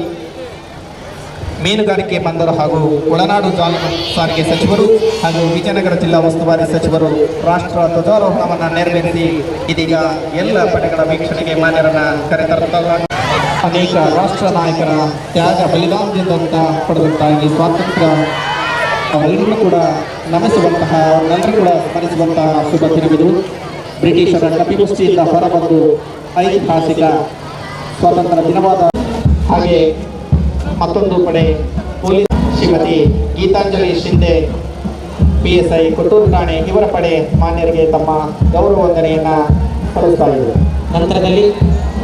ಮೀನುಗಾರಿಕೆ ಬಂದರು ಹಾಗೂ ಒಳನಾಡು ಸಾರಿಗೆ ಸಚಿವರು ಹಾಗೂ ವಿಜಯನಗರ ಜಿಲ್ಲಾ ಉಸ್ತುವಾರಿ ಸಚಿವರು ರಾಷ್ಟ್ರ ಧ್ವಜಾರೋಹಣವನ್ನು ನೆರವೇರಿಸಿ ಇದೀಗ ಎಲ್ಲ ಪಡೆಗಳ ವೀಕ್ಷಣೆಗೆ ಮಾನ್ಯರನ್ನ ಕರೆತರುತ್ತಾರೆ. ಅನೇಕ ರಾಷ್ಟ್ರ ನಾಯಕರ ತ್ಯಾಗ ಬಲಿದಾನದಿಂದ ಪಡೆದಂತಹ ಈ ಸ್ವಾತಂತ್ರ್ಯ ಅವರೆಲ್ಲರೂ ಕೂಡ ನಮಿಸುವಂತಹ, ಅವರೆಲ್ಲರೂ ಕೂಡ ಸ್ಮರಿಸುವಂತಹ ಶುಭ ದಿನವಿದು. ಬ್ರಿಟಿಷರ ಕಪಿಮುಷ್ಟಿಯಿಂದ ಹೊರಬಂದು ಐತಿಹಾಸಿಕ ಸ್ವಾತಂತ್ರ್ಯ ದಿನವಾದ ಹಾಗೆ ಮತ್ತೊಂದು ಪಡೆ ಪೊಲೀಸ್ ಶ್ರೀಮತಿ ಗೀತಾಂಜಲಿ ಶಿಂದೆ PSI ಕೊಟ್ಟೂರು ಠಾಣೆ ಇವರ ಪಡೆ ಮಾನ್ಯರಿಗೆ ತಮ್ಮ ಗೌರವ ವಂದನೆಯನ್ನ ಸಲ್ಲಿಸ್ತಾ ಇದೆ. ನಂತರದಲ್ಲಿ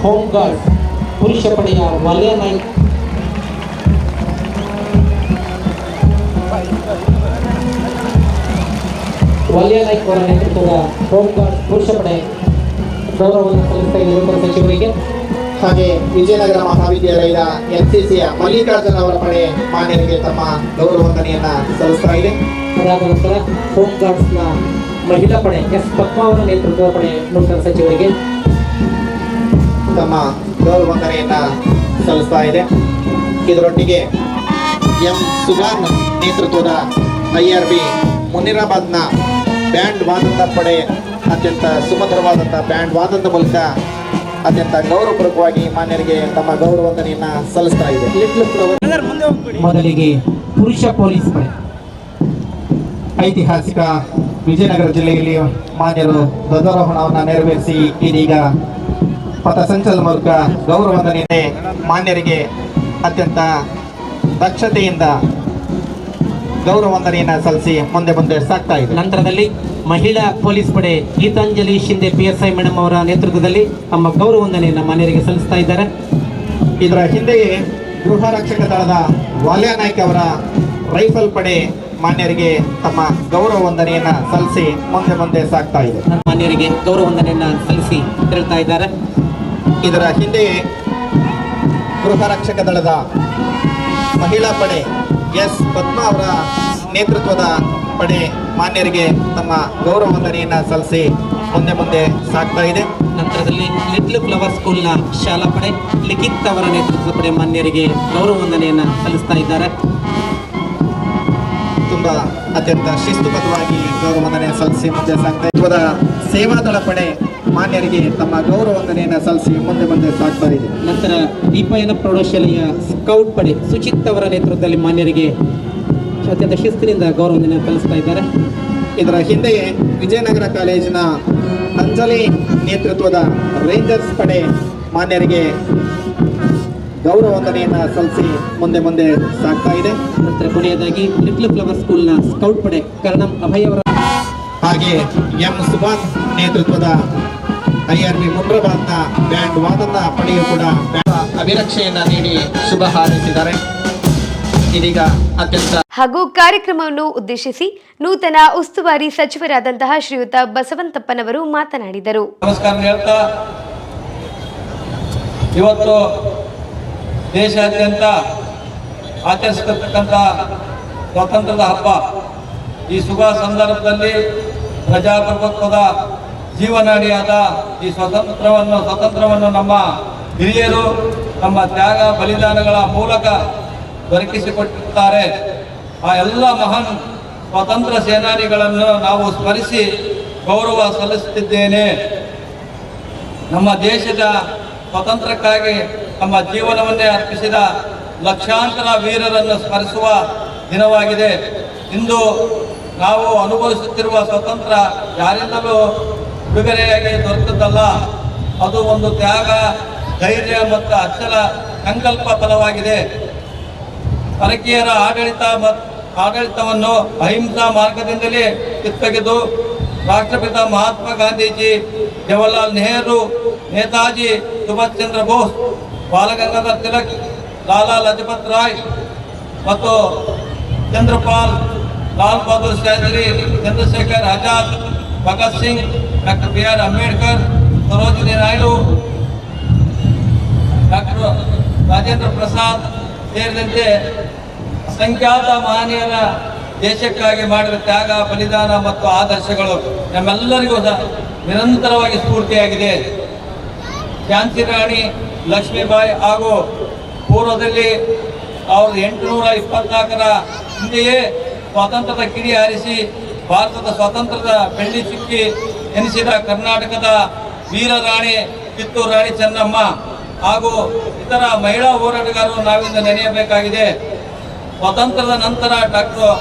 ಹೋಮ್ ಗಾರ್ಡ್ ಪುರುಷ ಪಡೆಯ ವಲಯ ನಾಯ್ಕ್ ಅವರ ನೇತೃತ್ವದ ಹೋಮ್ ಗಾರ್ಡ್ ಪುರುಷ ಪಡೆ ಗೌರವವನ್ನು ಸಲ್ಲಿಸ್ತಾ ಇದೆ ನೂತನ ಸಚಿವರಿಗೆ. ಹಾಗೆ ವಿಜಯನಗರ ಮಹಾವಿದ್ಯಾಲಯದ NCCಯ ಮಲ್ಲಿಕಾರ್ಜುನ ಅವರ ಪಡೆ ಮಾನ್ಯರಿಗೆ ತಮ್ಮ ಗೌರವ ವಂದನೆಯನ್ನ ಸಲ್ಲಿಸ್ತಾ ಇದೆ. ಅದಾದ ನಂತರ ಹೋಮ್ ಗಾರ್ಡ್ಸ್ನ ಮಹಿಳಾ ಪಡೆ S ಪದ್ಮಾ ಅವರ ನೇತೃತ್ವದ ಪಡೆ ನೂತನ ಸಚಿವರಿಗೆ ತಮ್ಮ ಗೌರವ ವಂದನೆಯನ್ನ ಸಲ್ಲಿಸ್ತಾ ಇದೆ. ಇದರೊಟ್ಟಿಗೆ M ಸುಗಾನ್ ನೇತೃತ್ವದ IRB ಮುನಿರಾಬಾದ್ನ ಬ್ಯಾಂಡ್ ವಾದನದ ಪಡೆ ಅತ್ಯಂತ ಸುಮಧುರವಾದಂತಹ ಬ್ಯಾಂಡ್ ವಾದನದ ಮೂಲಕ ಅತ್ಯಂತ ಗೌರವಪೂರ್ವಕವಾಗಿ ಮಾನ್ಯರಿಗೆ ತಮ್ಮ ಗೌರವ ವಂದನೆಯನ್ನ ಸಲ್ಲಿಸ್ತಾ ಇದೆ. ಮೊದಲಿಗೆ ಪುರುಷ ಪೊಲೀಸ್ ಪಡೆ ಐತಿಹಾಸಿಕ ವಿಜಯನಗರ ಜಿಲ್ಲೆಯಲ್ಲಿ ಮಾನ್ಯರು ಧ್ವಜಾರೋಹಣವನ್ನು ನೆರವೇರಿಸಿ ಇದೀಗ ಪಥಸಂಚಲನ ಮೂಲಕ ಗೌರವವಂದನೆ ಮಾನ್ಯರಿಗೆ ಅತ್ಯಂತ ದಕ್ಷತೆಯಿಂದ ಗೌರವವಂದನೆಯನ್ನು ಸಲ್ಲಿಸಿ ಮುಂದೆ ಸಾಗ್ತಾ ಇದೆ. ನಂತರದಲ್ಲಿ ಮಹಿಳಾ ಪೊಲೀಸ್ ಪಡೆ ಗೀತಾಂಜಲಿ ಶಿಂದೆ PSI ಮೇಡಮ್ ಅವರ ನೇತೃತ್ವದಲ್ಲಿ ತಮ್ಮ ಗೌರವವಂದನೆಯನ್ನು ಮಾನ್ಯರಿಗೆ ಸಲ್ಲಿಸ್ತಾ ಇದ್ದಾರೆ. ಇದರ ಹಿಂದೆಯೇ ಗೃಹ ರಕ್ಷಕ ದಳದ ವಾಲ್ಯ ನಾಯ್ಕ ಅವರ ರೈಫಲ್ ಪಡೆ ಮಾನ್ಯರಿಗೆ ತಮ್ಮ ಗೌರವ ವಂದನೆಯನ್ನ ಸಲ್ಲಿಸಿ ಮುಂದೆ ಸಾಗ್ತಾ ಇದೆ. ಮಾನ್ಯರಿಗೆ ಗೌರವ ವಂದನೆಯನ್ನ ಸಲ್ಲಿಸಿ ತೆರಳ್ತಾ ಇದ್ದಾರೆ. ಇದರ ಹಿಂದೆಯೇ ಗೃಹ ರಕ್ಷಕ ದಳದ ಮಹಿಳಾ ಪಡೆ ಎಸ್ ಪದ್ಮಾ ಅವರ ನೇತೃತ್ವದ ಪಡೆ ಮಾನ್ಯರಿಗೆ ತಮ್ಮ ಗೌರವ ವಂದನೆಯನ್ನ ಸಲ್ಲಿಸಿ ಮುಂದೆ ಸಾಗ್ತಾ ಇದೆ. ನಂತರದಲ್ಲಿ ಲಿಟ್ಲ್ ಫ್ಲವರ್ ಸ್ಕೂಲ್ನ ಶಾಲಾ ಪಡೆ ಲಿಖಿತ್ ಅವರ ನೇತೃತ್ವದ ಪಡೆ ಮಾನ್ಯರಿಗೆ ಗೌರವ ವಂದನೆಯನ್ನ ಸಲ್ಲಿಸ್ತಾ ಇದ್ದಾರೆ. ತುಂಬಾ ಅತ್ಯಂತ ಶಿಸ್ತುಬದ್ಧವಾಗಿ ಗೌರವ ವಂದನೆ ಸಲ್ಲಿಸಿ ಮುಂದೆ ಸಾಗ್ತಾ ಇದೆ. ಸೇವಾದಳ ಪಡೆ ಮಾನ್ಯರಿಗೆ ತಮ್ಮ ಗೌರವ ವಂದನೆಯನ್ನ ಸಲ್ಲಿಸಿ ಮುಂದೆ ಸಾಗ್ತಾ ಇದೆ. ನಂತರ ದೀಪಯನ ಪ್ರೌಢಶಾಲೆಯ ಸ್ಕೌಟ್ ಪಡೆ ಸುಚಿತ್ ಅವರ ನೇತೃತ್ವದಲ್ಲಿ ಮಾನ್ಯರಿಗೆ ಅತ್ಯಂತ ಶಿಸ್ತಿನಿಂದ ಗೌರವ ವಂದನೆ ಸಲ್ಲಿಸ್ತಾ ಇದ್ದಾರೆ. ಇದರ ಹಿಂದೆಯೇ ವಿಜಯನಗರ ಕಾಲೇಜಿನ ಅಂಜಲಿ ನೇತೃತ್ವದ ರೇಂಜರ್ಸ್ ಪಡೆ ಮಾನ್ಯರಿಗೆ ಗೌರವ ವಂದನೆಯನ್ನ ಸಲ್ಲಿಸಿ ಮುಂದೆ ಸಾಗ್ತಾ ಇದೆ. ನಂತರ ಕೊನೆಯದಾಗಿ ಲಿಟ್ಲ್ ಫ್ಲವರ್ ಸ್ಕೂಲ್ನ ಸ್ಕೌಟ್ ಪಡೆ ಕರ್ಣಂ ಅಭಯ್ ಅವರ ಹಾಗೆ ಎಂ ಸುಭಾನ್ ನೇತೃತ್ವದ IRB ಮುನ್ರಾಬಾದ್ನ ಬ್ಯಾಂಡ್ ವಾದನ ಪಡೆಯು ಕೂಡ ಅಭಿರಕ್ಷೆಯನ್ನ ನೀಡಿ ಶುಭ ಹಾರೈಸಿದ್ದಾರೆ. ಇದೀಗ ಅತ್ಯಂತ ಹಾಗೂ ಕಾರ್ಯಕ್ರಮವನ್ನು ಉದ್ದೇಶಿಸಿ ನೂತನ ಉಸ್ತುವಾರಿ ಸಚಿವರಾದಂತಹ ಶ್ರೀಯುತ ಬಸವಂತಪ್ಪನವರು ಮಾತನಾಡಿದರು. ನಮಸ್ಕಾರ ಹೇಳ್ತಾ, ಇವತ್ತು ದೇಶಾದ್ಯಂತ ಆಚರಿಸತಕ್ಕಂಥ ಸ್ವಾತಂತ್ರ್ಯದ ಹಬ್ಬ. ಈ ಶುಭ ಸಂದರ್ಭದಲ್ಲಿ ಪ್ರಜಾಪ್ರಭುತ್ವದ ಜೀವನಾಡಿಯಾದ ಈ ಸ್ವಾತಂತ್ರ್ಯವನ್ನು ನಮ್ಮ ಹಿರಿಯರು ನಮ್ಮ ತ್ಯಾಗ ಬಲಿದಾನಗಳ ಮೂಲಕ ದೊರಕಿಸಿಕೊಟ್ಟಿರುತ್ತಾರೆ. ಆ ಎಲ್ಲ ಮಹಾನ್ ಸ್ವಾತಂತ್ರ್ಯ ಸೇನಾನಿಗಳನ್ನು ನಾವು ಸ್ಮರಿಸಿ ಗೌರವ ಸಲ್ಲಿಸುತ್ತಿದ್ದೇನೆ. ನಮ್ಮ ದೇಶದ ಸ್ವಾತಂತ್ರ್ಯಕ್ಕಾಗಿ ನಮ್ಮ ಜೀವನವನ್ನೇ ಅರ್ಪಿಸಿದ ಲಕ್ಷಾಂತರ ವೀರರನ್ನು ಸ್ಮರಿಸುವ ದಿನವಾಗಿದೆ. ಇಂದು ನಾವು ಅನುಭವಿಸುತ್ತಿರುವ ಸ್ವಾತಂತ್ರ್ಯ ಯಾರಿಂದಲೂ ಉಡುಗೊರೆಯಾಗಿ ದೊರೆತದ್ದಲ್ಲ. ಅದು ಒಂದು ತ್ಯಾಗ, ಧೈರ್ಯ ಮತ್ತು ಅಚಲ ಸಂಕಲ್ಪ ಫಲವಾಗಿದೆ. ಪರಕೀಯರ ಆಡಳಿತವನ್ನು ಅಹಿಂಸಾ ಮಾರ್ಗದಿಂದಲೇ ಕಿತ್ತೊಗೆದು ರಾಷ್ಟ್ರಪಿತ ಮಹಾತ್ಮ ಗಾಂಧೀಜಿ, ಜವಾಹರ್ಲಾಲ್ ನೆಹರು, ನೇತಾಜಿ ಸುಭಾಷ್ ಚಂದ್ರ ಬೋಸ್, ಬಾಲಗಂಗಾಧರ್ ತಿಲಕ್, ಲಾಲಾ ಲಜಪತ್ ರಾಯ್ ಮತ್ತು Chandrapal, Lal Bahadur Shastri, Chandrashekhar Azad, Bhagat Singh, doctor BR Ambedkar, Sarojini Naidu, doctor Rajendra Prasad ಸೇರಿದಂತೆ ಅಸಂಖ್ಯಾತ ಮಹನೀಯರ ದೇಶಕ್ಕಾಗಿ ಮಾಡಿದ ತ್ಯಾಗ, ಬಲಿದಾನ ಮತ್ತು ಆದರ್ಶಗಳು ನಮ್ಮೆಲ್ಲರಿಗೂ ನಿರಂತರವಾಗಿ ಸ್ಫೂರ್ತಿಯಾಗಿದೆ. ಝಾನ್ಸಿ ರಾಣಿ ಲಕ್ಷ್ಮೀಬಾಯಿ ಹಾಗೂ ಪೂರ್ವದಲ್ಲಿ 1824ರ ಹಿಂದೆಯೇ ಸ್ವಾತಂತ್ರ್ಯದ ಕಿಡಿ ಹಾರಿಸಿ ಭಾರತದ ಸ್ವಾತಂತ್ರ್ಯದ ಬೆಳ್ಳಿ ಚುಕ್ಕಿ ಎನಿಸಿದ ಕರ್ನಾಟಕದ ವೀರರಾಣಿ ಕಿತ್ತೂರು ರಾಣಿ ಚೆನ್ನಮ್ಮ ಹಾಗೂ ಇತರ ಮಹಿಳಾ ಹೋರಾಟಗಾರರು ನಾವಿಂದು ನೆನೆಯಬೇಕಾಗಿದೆ. ಸ್ವಾತಂತ್ರ್ಯದ ನಂತರ ಡಾಕ್ಟರ್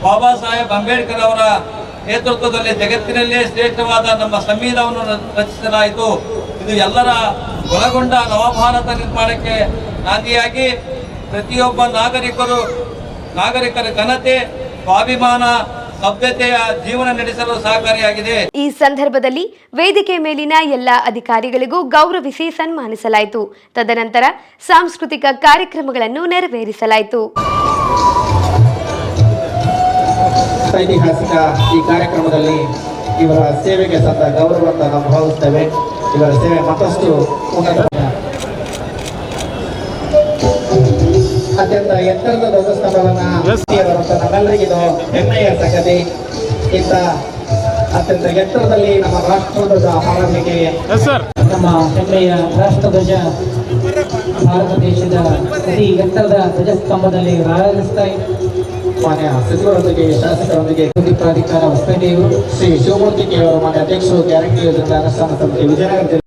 ಬಾಬಾ ಸಾಹೇಬ್ ಅಂಬೇಡ್ಕರ್ ಅವರ ನೇತೃತ್ವದಲ್ಲಿ ಜಗತ್ತಿನಲ್ಲೇ ಶ್ರೇಷ್ಠವಾದ ನಮ್ಮ ಸಂವಿಧಾನವನ್ನು ರಚಿಸಲಾಯಿತು. ಇದು ಎಲ್ಲರ ಒಳಗೊಂಡ ನವಭಾರತ ನಿರ್ಮಾಣಕ್ಕೆ ನಾಂದಿಯಾಗಿ ಪ್ರತಿಯೊಬ್ಬ ನಾಗರಿಕರ ಘನತೆ, ಸ್ವಾಭಿಮಾನ, ಸಭ್ಯತೆಯ ಜೀವನ ನಡೆಸಲು ಸಹಕಾರಿಯಾಗಿದೆ. ಈ ಸಂದರ್ಭದಲ್ಲಿ ವೇದಿಕೆ ಮೇಲಿನ ಎಲ್ಲ ಅಧಿಕಾರಿಗಳಿಗೂ ಗೌರವಿಸಿ ಸನ್ಮಾನಿಸಲಾಯಿತು. ತದನಂತರ ಸಾಂಸ್ಕೃತಿಕ ಕಾರ್ಯಕ್ರಮಗಳನ್ನು ನೆರವೇರಿಸಲಾಯಿತು. ಐತಿಹಾಸಿಕ ಈ ಕಾರ್ಯಕ್ರಮದಲ್ಲಿ ಇವರ ಸೇವೆಗೆ ಸಂದ ಗೌರವ ಅಂತ ನಾವು ಭಾವಿಸ್ತೇವೆ. ಇವರ ಸೇವೆ ಮತ್ತಷ್ಟು ಉನ್ನತ. ಅತ್ಯಂತ ಎತ್ತರದ ಧ್ವಜಸ್ತಂಭವನ್ನು ನಮ್ಮೆಲ್ಲರಿಗಿದು ಹೆಮ್ಮೆಯ ಸಂಗತಿ. ಇಂಥ ಅತ್ಯಂತ ಎತ್ತರದಲ್ಲಿ ನಮ್ಮ ರಾಷ್ಟ್ರಧ್ವಜ ಹಾರಲಿಕ್ಕೆ ನಮ್ಮ ಹೆಮ್ಮೆಯ ರಾಷ್ಟ್ರಧ್ವಜ ಭಾರತ ದೇಶದ ಅತಿ ಎತ್ತರದ ಧ್ವಜಸ್ತಂಭದಲ್ಲಿ ರಾರಾಜಿಸ್ತಾ ಮಾನ್ಯ ಸಚಿವರೊಂದಿಗೆ, ಶಾಸಕರೊಂದಿಗೆ, ಪ್ರಾಧಿಕಾರ ಹೊಸಪೇಟೆಯವರು, ಶ್ರೀ ಶಿವಮೂರ್ತಿ ಅವರು ಮಾನ್ಯ ಅಧ್ಯಕ್ಷರು, ಗ್ಯಾರಂಟಿ ಯೋಜನೆ ಅನುಷ್ಠಾನ ಸಮಿತಿ ವಿಜಯನಗರ ಜಿಲ್ಲೆ.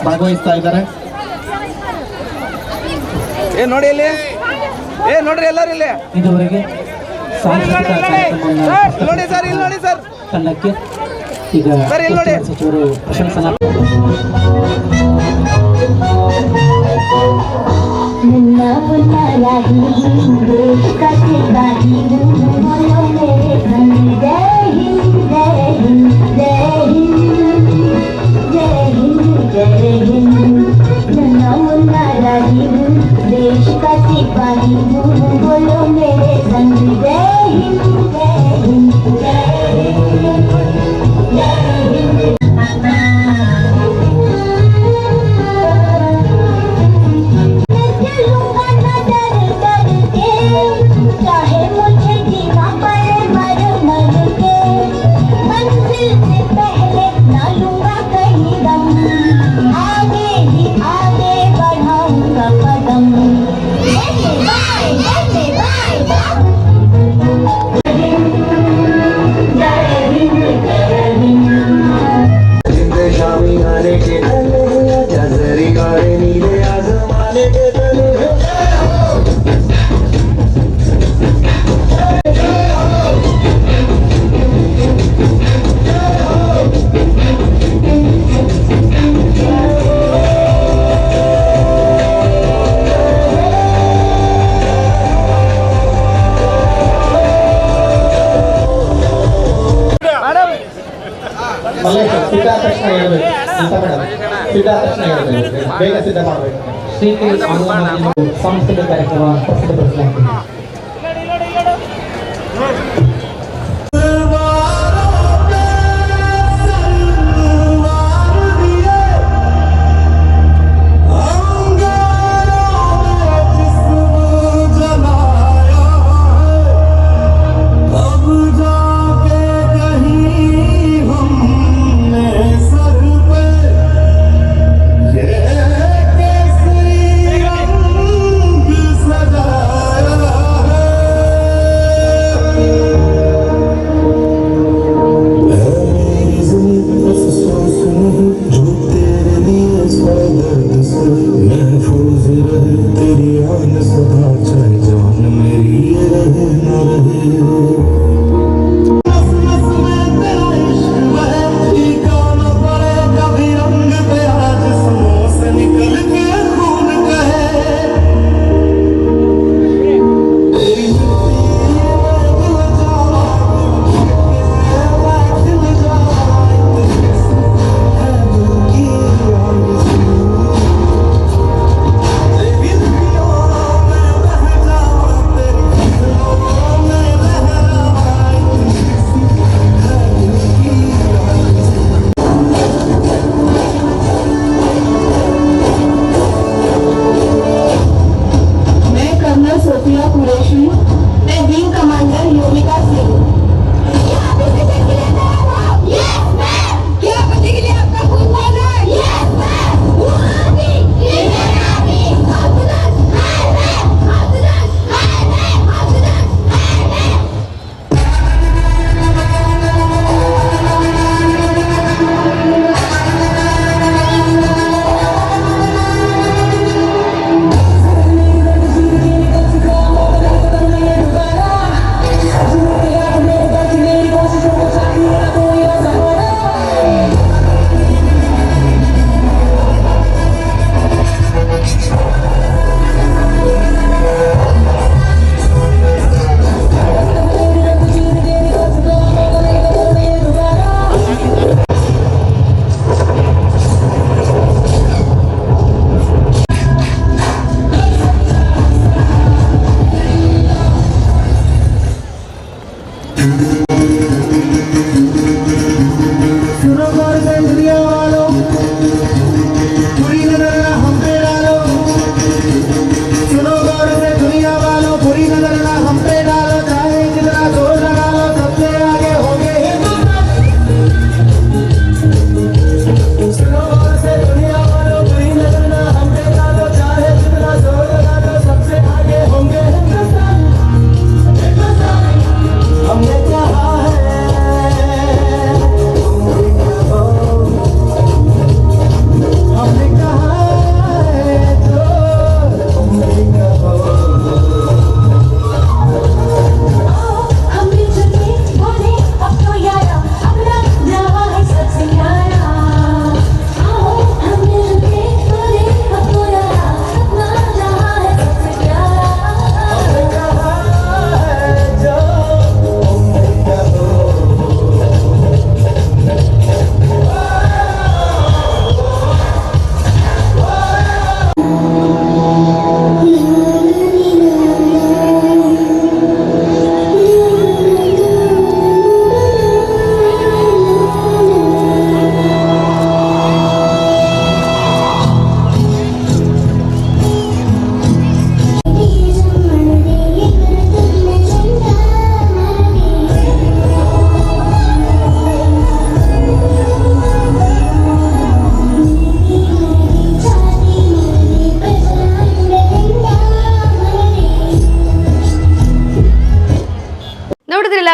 ಭಾಗವಹಿಸ್ತಾ ಇದ್ದಾರೆ. ನೋಡಿ ಇಲ್ಲಿ ನೋಡ್ರಿ ಎಲ್ಲರೂ ಇಲ್ಲಿ ಇದುವರೆಗೆ ಸಾಂಸ್ಕೃತಿಕ ಕಾರ್ಯಕ್ರಮವನ್ನು ತಂಡಕ್ಕೆ ಈಗ ಸಚಿವರು ಪ್ರಶಂಸನಾ मुन्ना मुन्ना राही देश का सिपाही बोलो मेरे धन जय हिंद जय हिंद जय हिंद जय हिंद जय हिंद मुन्ना मुन्ना राही देश का सिपाही बोलो मेरे धन जय हिंद जय हिंद जय हिंद जय हिंद चाहे मुझे जीना पड़े मर मर के मंजिल से पहले ना लूंगा कहीं दम आगे ही आगे बढ़ाऊंगा कदम शामी आने के चंद्री गाड़े नीले आसमाने के तले ಬೇಗ ಸಿದ್ಧ ಮಾಡಬೇಕು. ಸಾಂಸ್ಕೃತಿಕ ಕಾರ್ಯಕ್ರಮ ಪ್ರಸ್ತುತಪಡಿಸಲಾಗಿದೆ.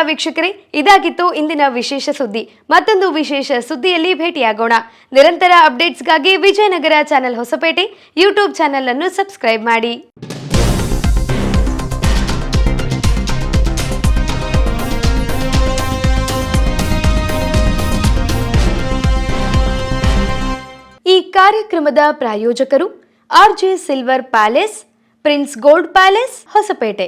ವೀಕ್ಷಕರೇ, ಇದಾಗಿತ್ತು ಇಂದಿನ ವಿಶೇಷ ಸುದ್ದಿ. ಮತ್ತೊಂದು ವಿಶೇಷ ಸುದ್ದಿಯಲ್ಲಿ ಭೇಟಿಯಾಗೋಣ. ನಿರಂತರ ಅಪ್ಡೇಟ್ಸ್ಗಾಗಿ Vijayanagar channel Hosapete YouTube channel ಅನ್ನು ಸಬ್ಸ್ಕ್ರೈಬ್ ಮಾಡಿ. ಈ ಕಾರ್ಯಕ್ರಮದ ಪ್ರಾಯೋಜಕರು RJ silver palace, prince gold palace, Hosapete.